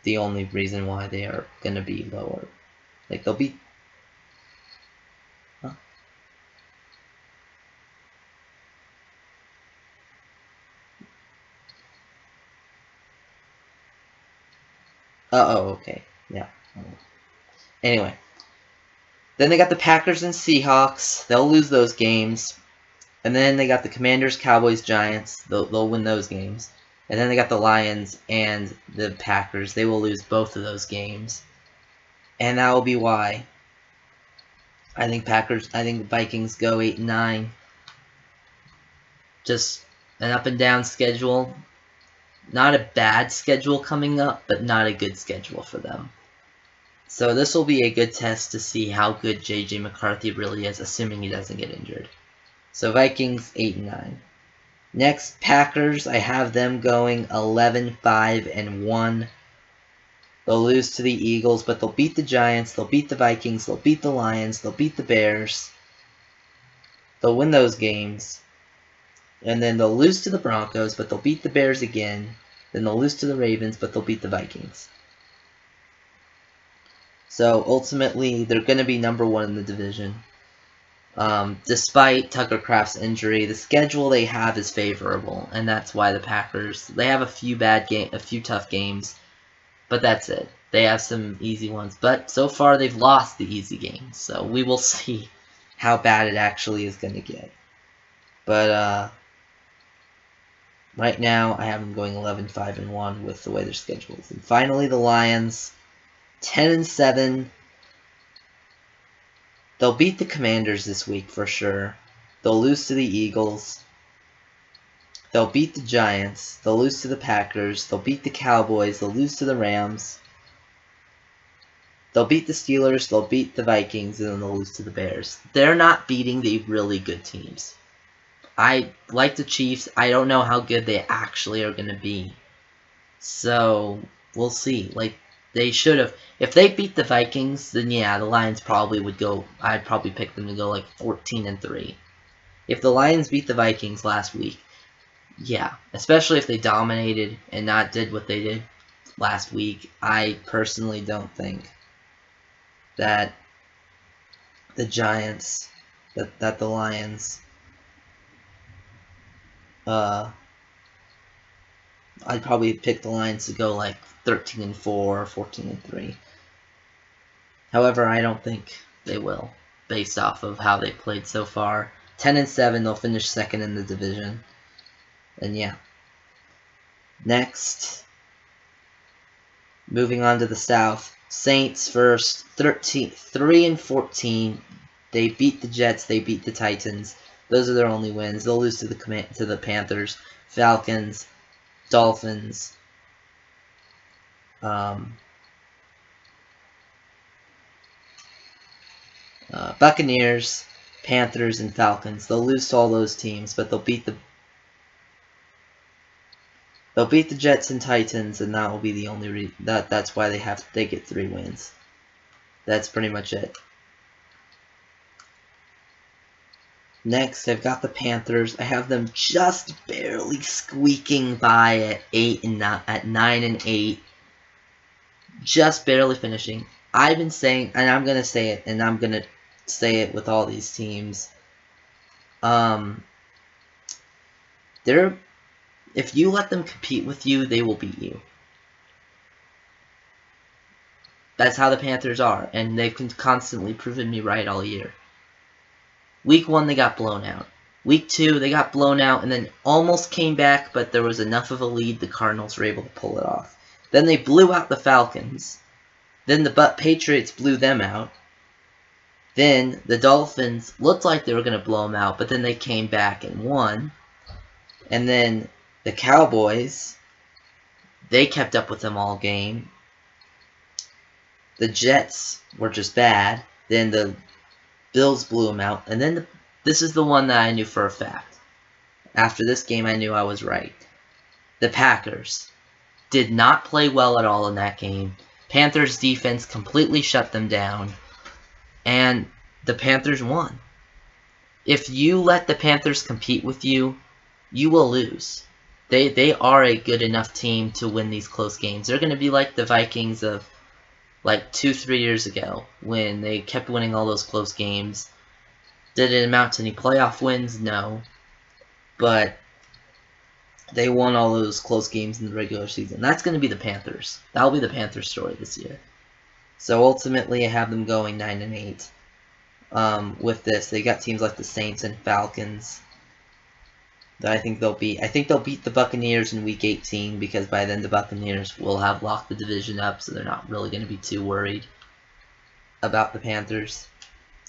the only reason why they are going to be lower. Like, they'll beat... Huh? Oh, okay. Yeah. Anyway. Then they got the Packers and Seahawks. They'll lose those games. And then they got the Commanders, Cowboys, Giants. They'll win those games. And then they got the Lions and the Packers. They will lose both of those games. And that will be why I think Vikings go 8-9. Just an up and down schedule. Not a bad schedule coming up, but not a good schedule for them. So this will be a good test to see how good J.J. McCarthy really is, assuming he doesn't get injured. So Vikings 8-9. Next, Packers. I have them going 11-5-1. They'll lose to the Eagles, but they'll beat the Giants, they'll beat the Vikings, they'll beat the Lions, they'll beat the Bears. They'll win those games. And then they'll lose to the Broncos, but they'll beat the Bears again. Then they'll lose to the Ravens, but they'll beat the Vikings. So ultimately, they're going to be number one in the division. Despite Tucker Kraft's injury, the schedule they have is favorable, and that's why the Packers, they have a few tough games, but that's it. They have some easy ones, but so far they've lost the easy games, so we will see how bad it actually is going to get. But right now, I have them going 11-5-1 with the way their schedule is. And finally, the Lions, 10-7. They'll beat the Commanders this week for sure. They'll lose to the Eagles. They'll beat the Giants. They'll lose to the Packers. They'll beat the Cowboys. They'll lose to the Rams. They'll beat the Steelers. They'll beat the Vikings. And then they'll lose to the Bears. They're not beating the really good teams. I like the Chiefs. I don't know how good they actually are going to be. So, we'll see. Like, They should have. If they beat the Vikings, then yeah, the Lions probably would go. I'd probably pick them to go like 14-3. If the Lions beat the Vikings last week, yeah, especially if they dominated and not did what they did last week, I personally don't think that the Giants, that the Lions, I'd probably pick the Lions to go like 13-4 or 14-3. However, I don't think they will, based off of how they played so far. 10-7, they'll finish second in the division. And yeah. Next, moving on to the South. Saints first, 3-14. They beat the Jets, they beat the Titans. Those are their only wins. They'll lose to the Panthers, Falcons, Dolphins, Buccaneers, Panthers, and Falcons. They'll lose to all those teams, but they'll beat the Jets and Titans, and that will be the only that's why they get 3 wins. That's pretty much it. Next, I've got the Panthers. I have them just barely squeaking by at 9-8, just barely finishing. I've been saying, and I'm gonna say it, and I'm gonna say it with all these teams. If you let them compete with you, they will beat you. That's how the Panthers are, and they've constantly proven me right all year. Week 1, they got blown out. Week 2, they got blown out and then almost came back, but there was enough of a lead the Cardinals were able to pull it off. Then they blew out the Falcons. Then the Patriots blew them out. Then the Dolphins looked like they were going to blow them out, but then they came back and won. And then the Cowboys, they kept up with them all game. The Jets were just bad. Then the Bills blew them out. And then this is the one that I knew for a fact. After this game, I knew I was right. The Packers did not play well at all in that game. Panthers defense completely shut them down. And the Panthers won. If you let the Panthers compete with you, you will lose. They are a good enough team to win these close games. They're going to be like the Vikings of like 2-3 years ago when they kept winning all those close games. Did it amount to any playoff wins? No. But they won all those close games in the regular season. That's going to be the Panthers. That'll be the Panthers story this year. So ultimately, I have them going 9-8. With this, they got teams like the Saints and Falcons that I think they'll beat. I think they'll beat the Buccaneers in Week 18 because by then the Buccaneers will have locked the division up, so they're not really going to be too worried about the Panthers.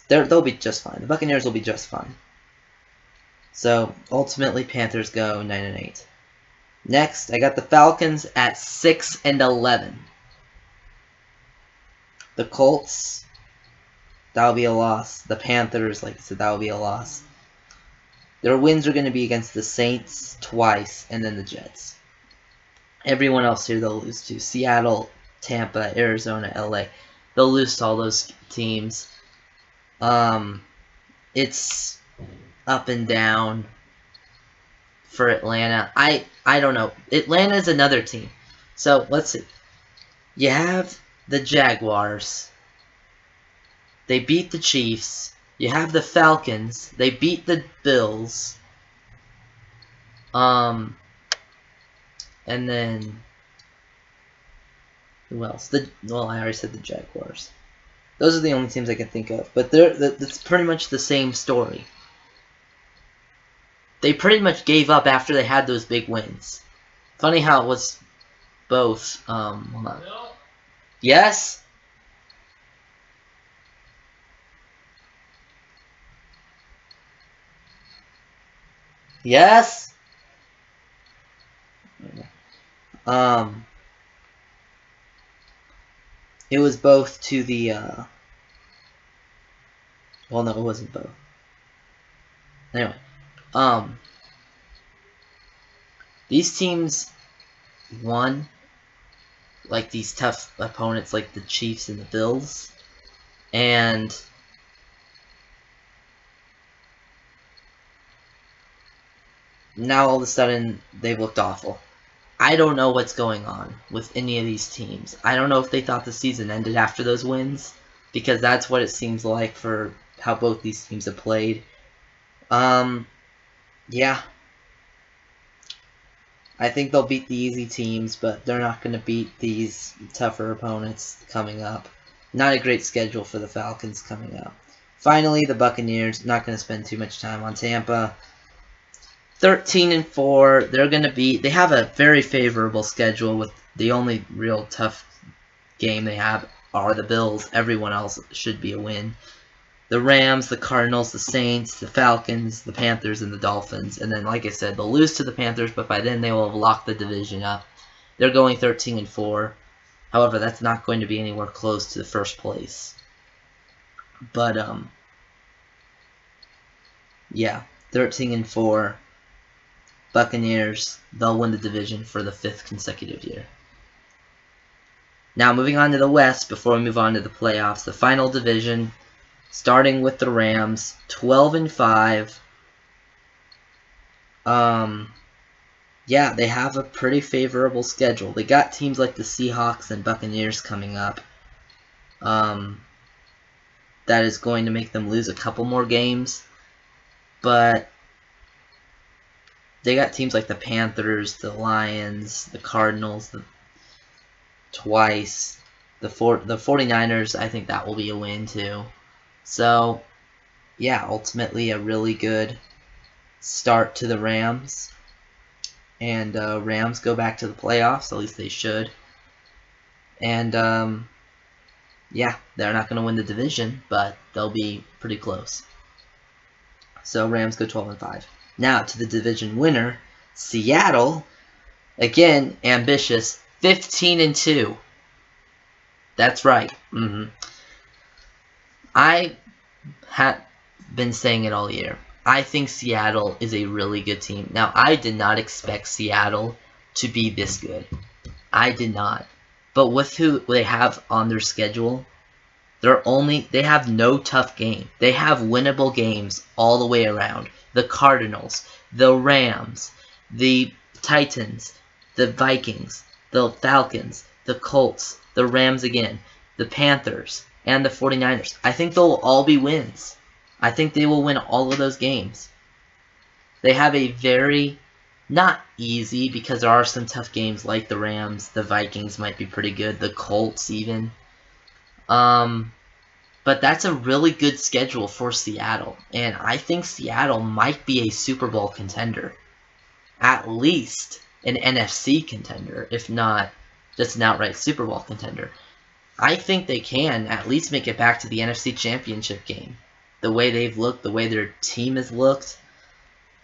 They'll be just fine. The Buccaneers will be just fine. So ultimately, Panthers go 9-8. Next, I got the Falcons at 6-11. The Colts, that'll be a loss. The Panthers, like I said, that'll be a loss. Their wins are going to be against the Saints twice and then the Jets. Everyone else here they'll lose to. Seattle, Tampa, Arizona, LA. They'll lose to all those teams. It's up and down for Atlanta. I don't know. Atlanta is another team. So, let's see. You have the Jaguars. They beat the Chiefs. You have the Falcons. They beat the Bills. And then who else? Well, I already said the Jaguars. Those are the only teams I can think of. But that's pretty much the same story. They pretty much gave up after they had those big wins. Funny how it was both. Hold on. Yes? Yes? It was both to the, well, no, it wasn't both. Anyway, these teams won like these tough opponents like the Chiefs and the Bills, and now all of a sudden they've looked awful. I don't know what's going on with any of these teams. I don't know if they thought the season ended after those wins, because that's what it seems like for how both these teams have played. Yeah. I think they'll beat the easy teams, but they're not going to beat these tougher opponents coming up. Not a great schedule for the Falcons coming up. Finally, the Buccaneers. Not going to spend too much time on Tampa. 13-4. They're going to be. They have a very favorable schedule. With the only real tough game they have are the Bills. Everyone else should be a win. The Rams, the Cardinals, the Saints, the Falcons, the Panthers, and the Dolphins. And then, like I said, they'll lose to the Panthers, but by then they will have locked the division up. They're going 13-4. However, that's not going to be anywhere close to the first place. But, yeah, 13-4. Buccaneers, they'll win the division for the 5th consecutive year. Now, moving on to the West, before we move on to the playoffs, the final division, starting with the Rams, 12-5. Yeah, they have a pretty favorable schedule. They got teams like the Seahawks and Buccaneers coming up. That is going to make them lose a couple more games. But they got teams like the Panthers, the Lions, the Cardinals, twice. The 49ers, I think that will be a win too. So, yeah, ultimately a really good start to the Rams. And Rams go back to the playoffs, at least they should. And, yeah, they're not going to win the division, but they'll be pretty close. So Rams go 12-5. Now to the division winner, Seattle. Again, ambitious, 15-2. That's right. I have been saying it all year. I think Seattle is a really good team. Now, I did not expect Seattle to be this good. I did not. But with who they have on their schedule, they have no tough game. They have winnable games all the way around. The Cardinals, the Rams, the Titans, the Vikings, the Falcons, the Colts, the Rams again, the Panthers, and the 49ers. I think they'll all be wins. I think they will win all of those games. They have a very, not easy, because there are some tough games like the Rams, the Vikings might be pretty good, the Colts even. But that's a really good schedule for Seattle, and I think Seattle might be a Super Bowl contender. At least an NFC contender, if not just an outright Super Bowl contender. I think they can at least make it back to the NFC Championship game. The way they've looked, the way their team has looked.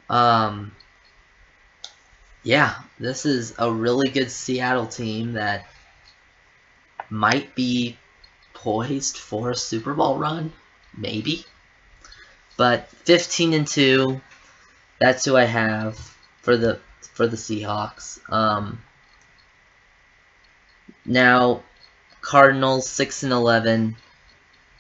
Yeah, this is a really good Seattle team that might be poised for a Super Bowl run, maybe. But 15-2, that's who I have for the Seahawks. Now, Cardinals 6-11,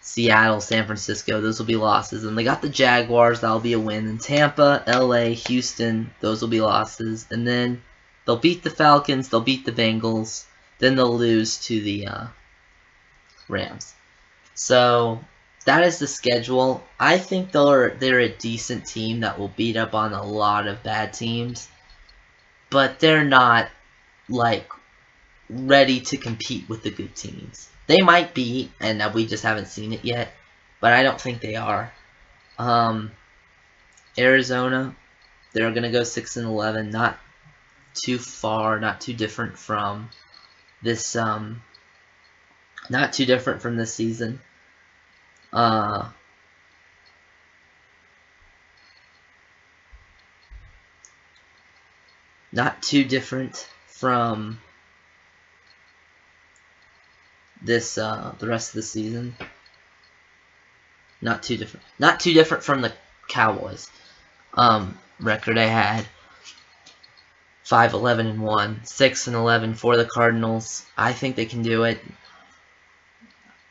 Seattle, San Francisco, those will be losses. And they got the Jaguars, that'll be a win. And Tampa, LA, Houston, those will be losses. And then they'll beat the Falcons, they'll beat the Bengals, then they'll lose to the Rams. So that is the schedule. I think they're a decent team that will beat up on a lot of bad teams, but they're not like ready to compete with the good teams. They might be, and we just haven't seen it yet, but I don't think they are. Arizona, they're gonna go 6-11, not too far, not too different from this not too different from this season. Not too different from this the rest of the season. Not too different. Not too different from the Cowboys record I had. 5-11-1, 6-11 for the Cardinals. I think they can do it.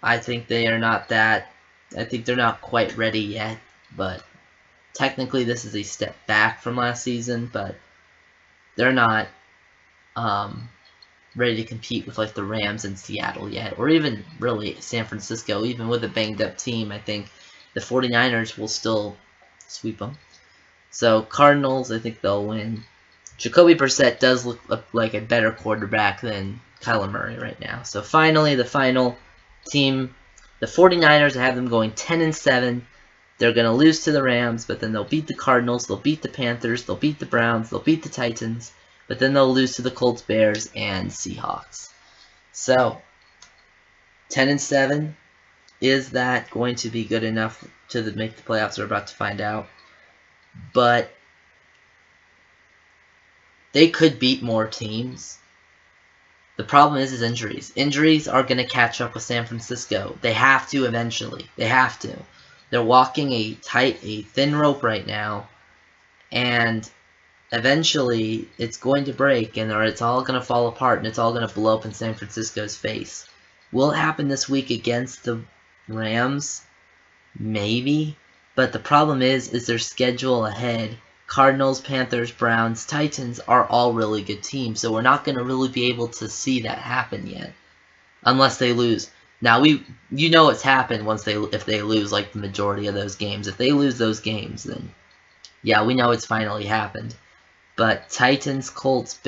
I think they are not that. I think they're not quite ready yet, but technically this is a step back from last season, but they're not ready to compete with like the Rams and Seattle yet, or even really San Francisco. Even with a banged up team, I think the 49ers will still sweep them. So Cardinals, I think they'll win. Jacoby Brissett does look like a better quarterback than Kyler Murray right now. So finally, the final team, the 49ers, I have them going 10-7. They're going to lose to the Rams, but then they'll beat the Cardinals, they'll beat the Panthers, they'll beat the Browns, they'll beat the Titans, but then they'll lose to the Colts, Bears, and Seahawks. So, 10-7, is that going to be good enough to make the playoffs? We're about to find out. But they could beat more teams. The problem is injuries. Injuries are going to catch up with San Francisco. They have to eventually. They have to. They're walking a thin rope right now, and eventually it's going to break, and it's all going to fall apart, and it's all going to blow up in San Francisco's face. Will it happen this week against the Rams? Maybe. But the problem is their schedule ahead. Cardinals, Panthers, Browns, Titans are all really good teams, so we're not going to really be able to see that happen yet, unless they lose. Now you know it's happened if they lose like the majority of those games. If they lose those games, then yeah, we know it's finally happened. But Titans, Colts,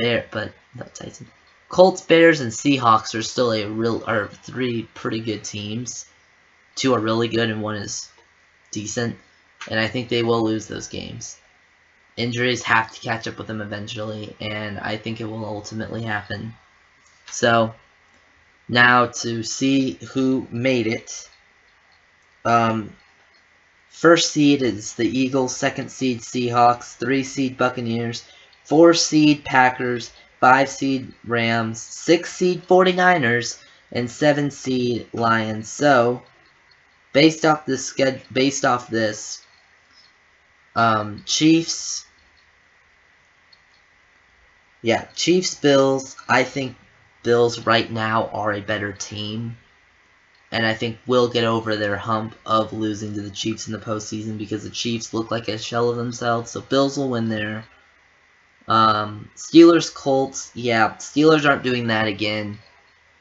Colts, Bears, and Seahawks are still are three pretty good teams. Two are really good and one is decent, and I think they will lose those games. Injuries have to catch up with them eventually, and I think it will ultimately happen. So, now to see who made it. First seed is the Eagles, second seed Seahawks, 3 seed Buccaneers, 4 seed Packers, 5 seed Rams, 6 seed 49ers, and 7 seed Lions. So, based off this, Chiefs, Bills. I think Bills right now are a better team, and I think will get over their hump of losing to the Chiefs in the postseason because the Chiefs look like a shell of themselves. So Bills will win there. Steelers, Colts. Yeah, Steelers aren't doing that again,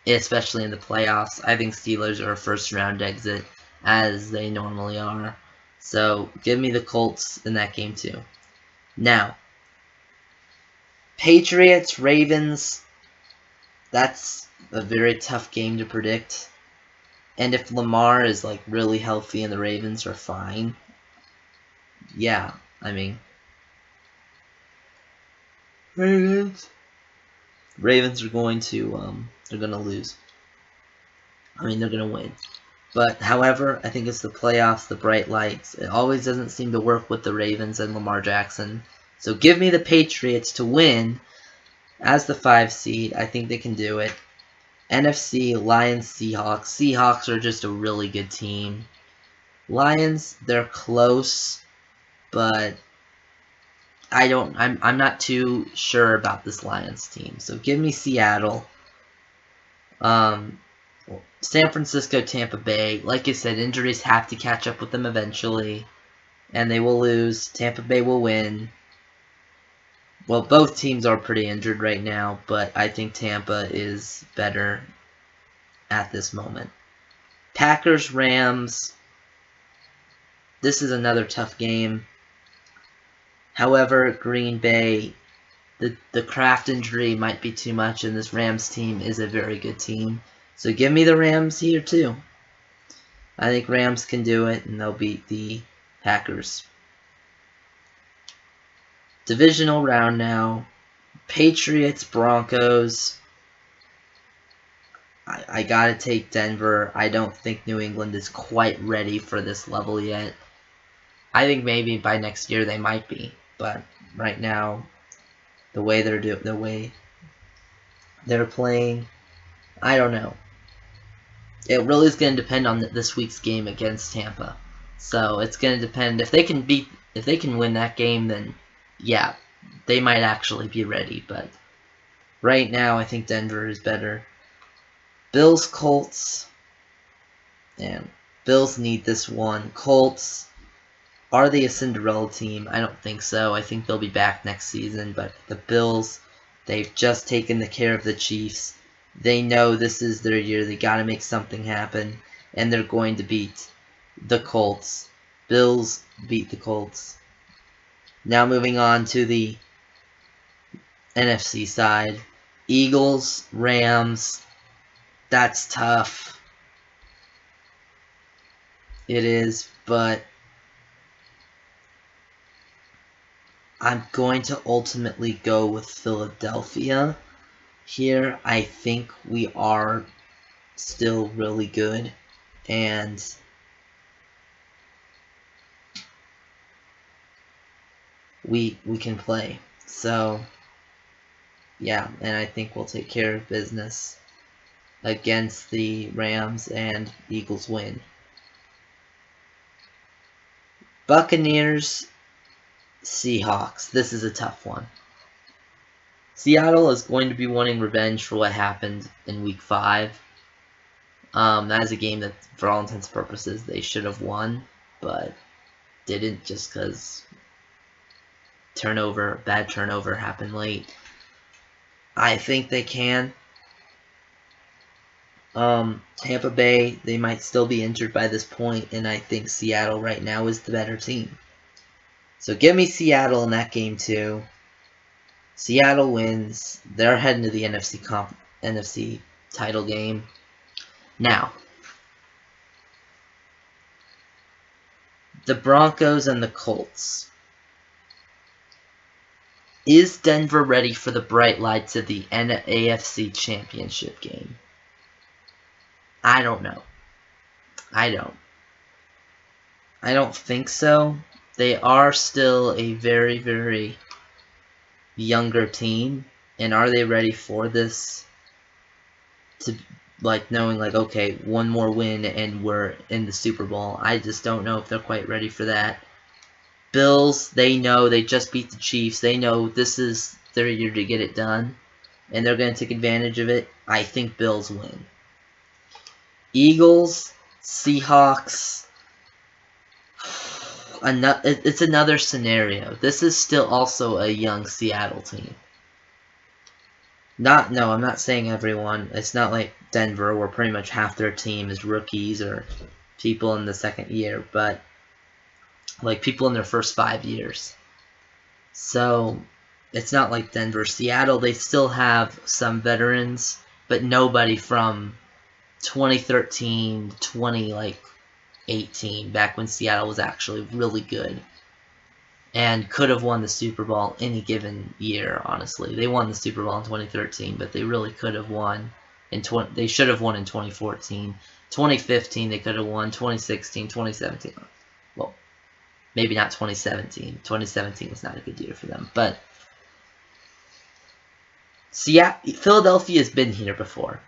especially in the playoffs. I think Steelers are a first-round exit, as they normally are. So give me the Colts in that game too. Now, Patriots, Ravens, that's a very tough game to predict. And if Lamar is like really healthy and the Ravens are fine, yeah, I mean, Ravens are going to they're gonna lose. I mean, they're gonna win. But however, I think it's the playoffs, the bright lights. It always doesn't seem to work with the Ravens and Lamar Jackson. So give me the Patriots to win as the 5 seed. I think they can do it. NFC, Lions, Seahawks. Seahawks are just a really good team. Lions, they're close, but I'm not too sure about this Lions team. So give me Seattle. San Francisco, Tampa Bay. Like I said, injuries have to catch up with them eventually, and they will lose. Tampa Bay will win. Well, both teams are pretty injured right now, but I think Tampa is better at this moment. Packers, Rams. This is another tough game. However, Green Bay, the Kraft injury might be too much, and this Rams team is a very good team. So give me the Rams here too. I think Rams can do it, and they'll beat the Packers. Divisional round now. Patriots, Broncos. I gotta take Denver. I don't think New England is quite ready for this level yet. I think maybe by next year they might be, but right now, the way they're playing, I don't know. It really is going to depend on this week's game against Tampa. So it's going to depend if they can win that game, then yeah, they might actually be ready, but right now I think Denver is better. Bills, Colts, and Bills need this one. Colts, are they a Cinderella team? I don't think so. I think they'll be back next season, but the Bills, they've just taken the care of the Chiefs. They know this is their year. They got to make something happen, and they're going to beat the Colts. Bills beat the Colts. Now moving on to the NFC side. Eagles, Rams. That's tough. It is, but I'm going to ultimately go with Philadelphia. Here, I think we are still really good, and we can play. So, yeah, and I think we'll take care of business against the Rams, and Eagles win. Buccaneers, Seahawks. This is a tough one. Seattle is going to be wanting revenge for what happened in Week 5. That is a game that, for all intents and purposes, they should have won, but didn't, just because bad turnover happened late. I think they can. Tampa Bay, they might still be injured by this point, and I think Seattle right now is the better team. So give me Seattle in that game too. Seattle wins. They're heading to the NFC title game. Now, the Broncos and the Colts. Is Denver ready for the bright lights of the AFC Championship game? I don't know. I don't think so. They are still a very, very younger team. And are they ready for this? To, like, knowing, like, okay, one more win and we're in the Super Bowl. I just don't know if they're quite ready for that. Bills, they know they just beat the Chiefs. They know this is their year to get it done. And they're going to take advantage of it. I think Bills win. Eagles, Seahawks. It's another scenario. This is still also a young Seattle team. No, I'm not saying everyone. It's not like Denver, where pretty much half their team is rookies or people in the second year, but like people in their first 5 years. So it's not like Denver. Seattle, they still have some veterans, but nobody from 2013 to 2018, back when Seattle was actually really good and could have won the Super Bowl any given year, honestly. They won the Super Bowl in 2013, but they really could have won they should have won in 2014. 2015 they could have won, 2016, 2017. Well, maybe not 2017. 2017 was not a good year for them, but Philadelphia has been here before.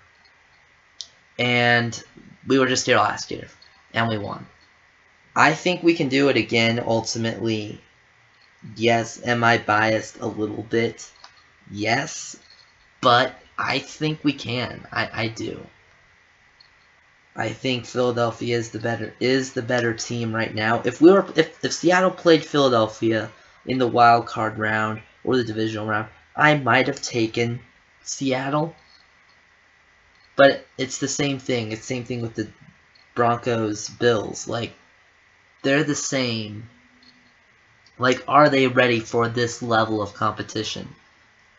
And we were just here last year, and we won. I think we can do it again, ultimately. Yes, am I biased a little bit? Yes, but I think we can. I do. I think Philadelphia is the better team right now. If Seattle played Philadelphia in the wild card round or the divisional round, I might have taken Seattle. But it's the same thing. It's the same thing with the Broncos, Bills. Like, they're the same. Like, are they ready for this level of competition?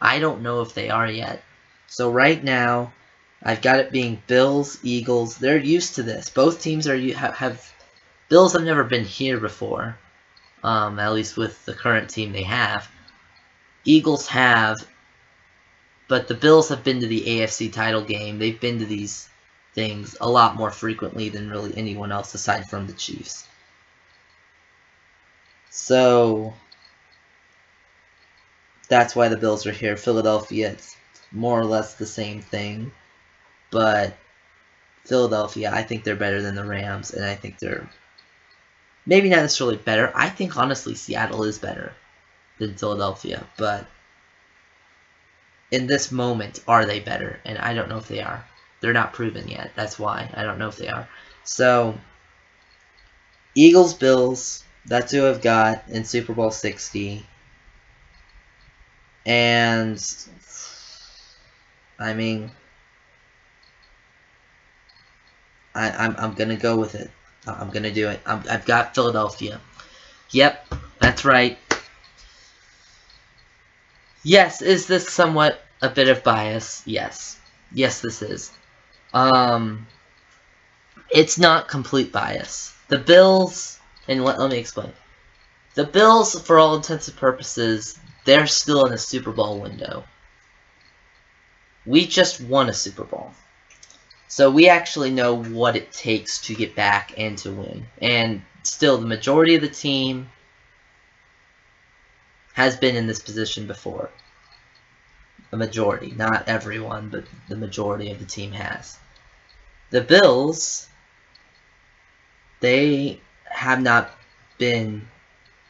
I don't know if they are yet. So right now, I've got it being Bills, Eagles. They're used to this. Both teams Bills have never been here before. At least with the current team they have. Eagles have, but the Bills have been to the AFC title game. They've been to these things a lot more frequently than really anyone else aside from the Chiefs. So that's why the Bills are here. Philadelphia, it's more or less the same thing. But Philadelphia, I think they're better than the Rams, and I think they're maybe not necessarily better. I think, honestly, Seattle is better. than Philadelphia, but in this moment, are they better? And I don't know if they are. They're not proven yet. That's why I don't know if they are. So, Eagles, Bills, that's who I've got in Super Bowl 60. And, I mean, I'm going to go with it. I'm going to do it. I've got Philadelphia. Yep, that's right. Yes, is this somewhat a bit of bias? Yes. Yes, this is. It's not complete bias. The Bills, and let me explain. The Bills, for all intents and purposes, they're still in the Super Bowl window. We just won a Super Bowl. So we actually know what it takes to get back and to win. And still, the majority of the team has been in this position before. The majority, not everyone, but the majority of the team has. The Bills, they have not been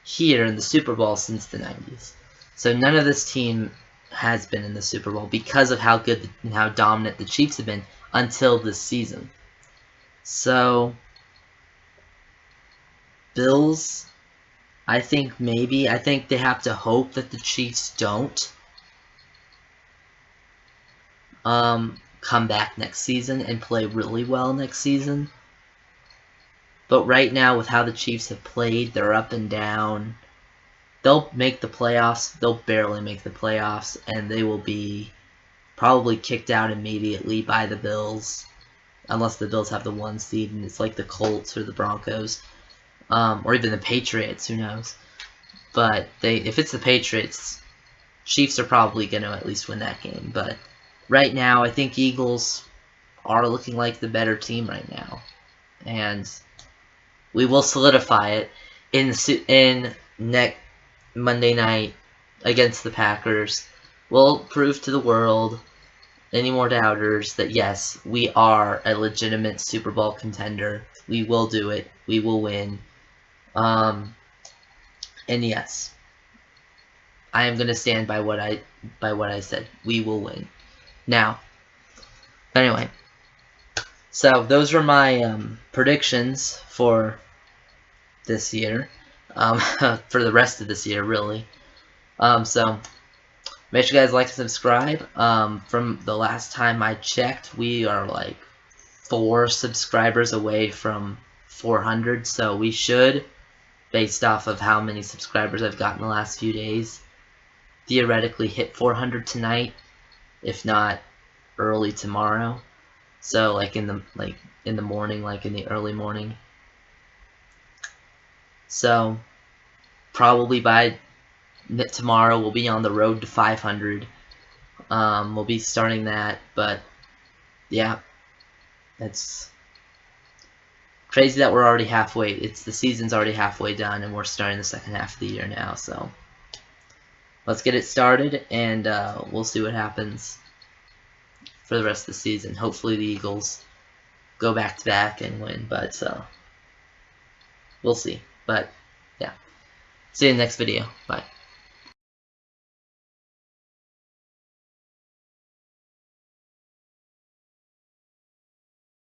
here in the Super Bowl since the 90s. So none of this team has been in the Super Bowl because of how good and how dominant the Chiefs have been until this season. So, Bills, I think they have to hope that the Chiefs don't come back next season and play really well next season. But right now, with how the Chiefs have played, they're up and down. They'll make the playoffs. They'll barely make the playoffs, and they will be probably kicked out immediately by the Bills, unless the Bills have the 1 seed, and it's like the Colts or the Broncos, or even the Patriots. Who knows? But if it's the Patriots, Chiefs are probably going to at least win that game. But right now, I think Eagles are looking like the better team right now, and we will solidify it in next Monday night against the Packers. We'll prove to the world, any more doubters, that yes, we are a legitimate Super Bowl contender. We will do it. We will win. And yes, I am going to stand by what I said. We will win. Now, anyway, so those were my predictions for this year, for the rest of this year, really. So make sure you guys like and subscribe. From the last time I checked, we are like 4 subscribers away from 400, so we should, based off of how many subscribers I've gotten the last few days, theoretically hit 400 tonight, if not early tomorrow. So like in the morning, like in the early morning. So probably by tomorrow we'll be on the road to 500. We'll be starting that, but yeah, it's crazy that we're already halfway. The season's already halfway done, and we're starting the second half of the year now. So let's get it started, and we'll see what happens for the rest of the season. Hopefully the Eagles go back-to-back and win, but we'll see. But yeah, see you in the next video. Bye.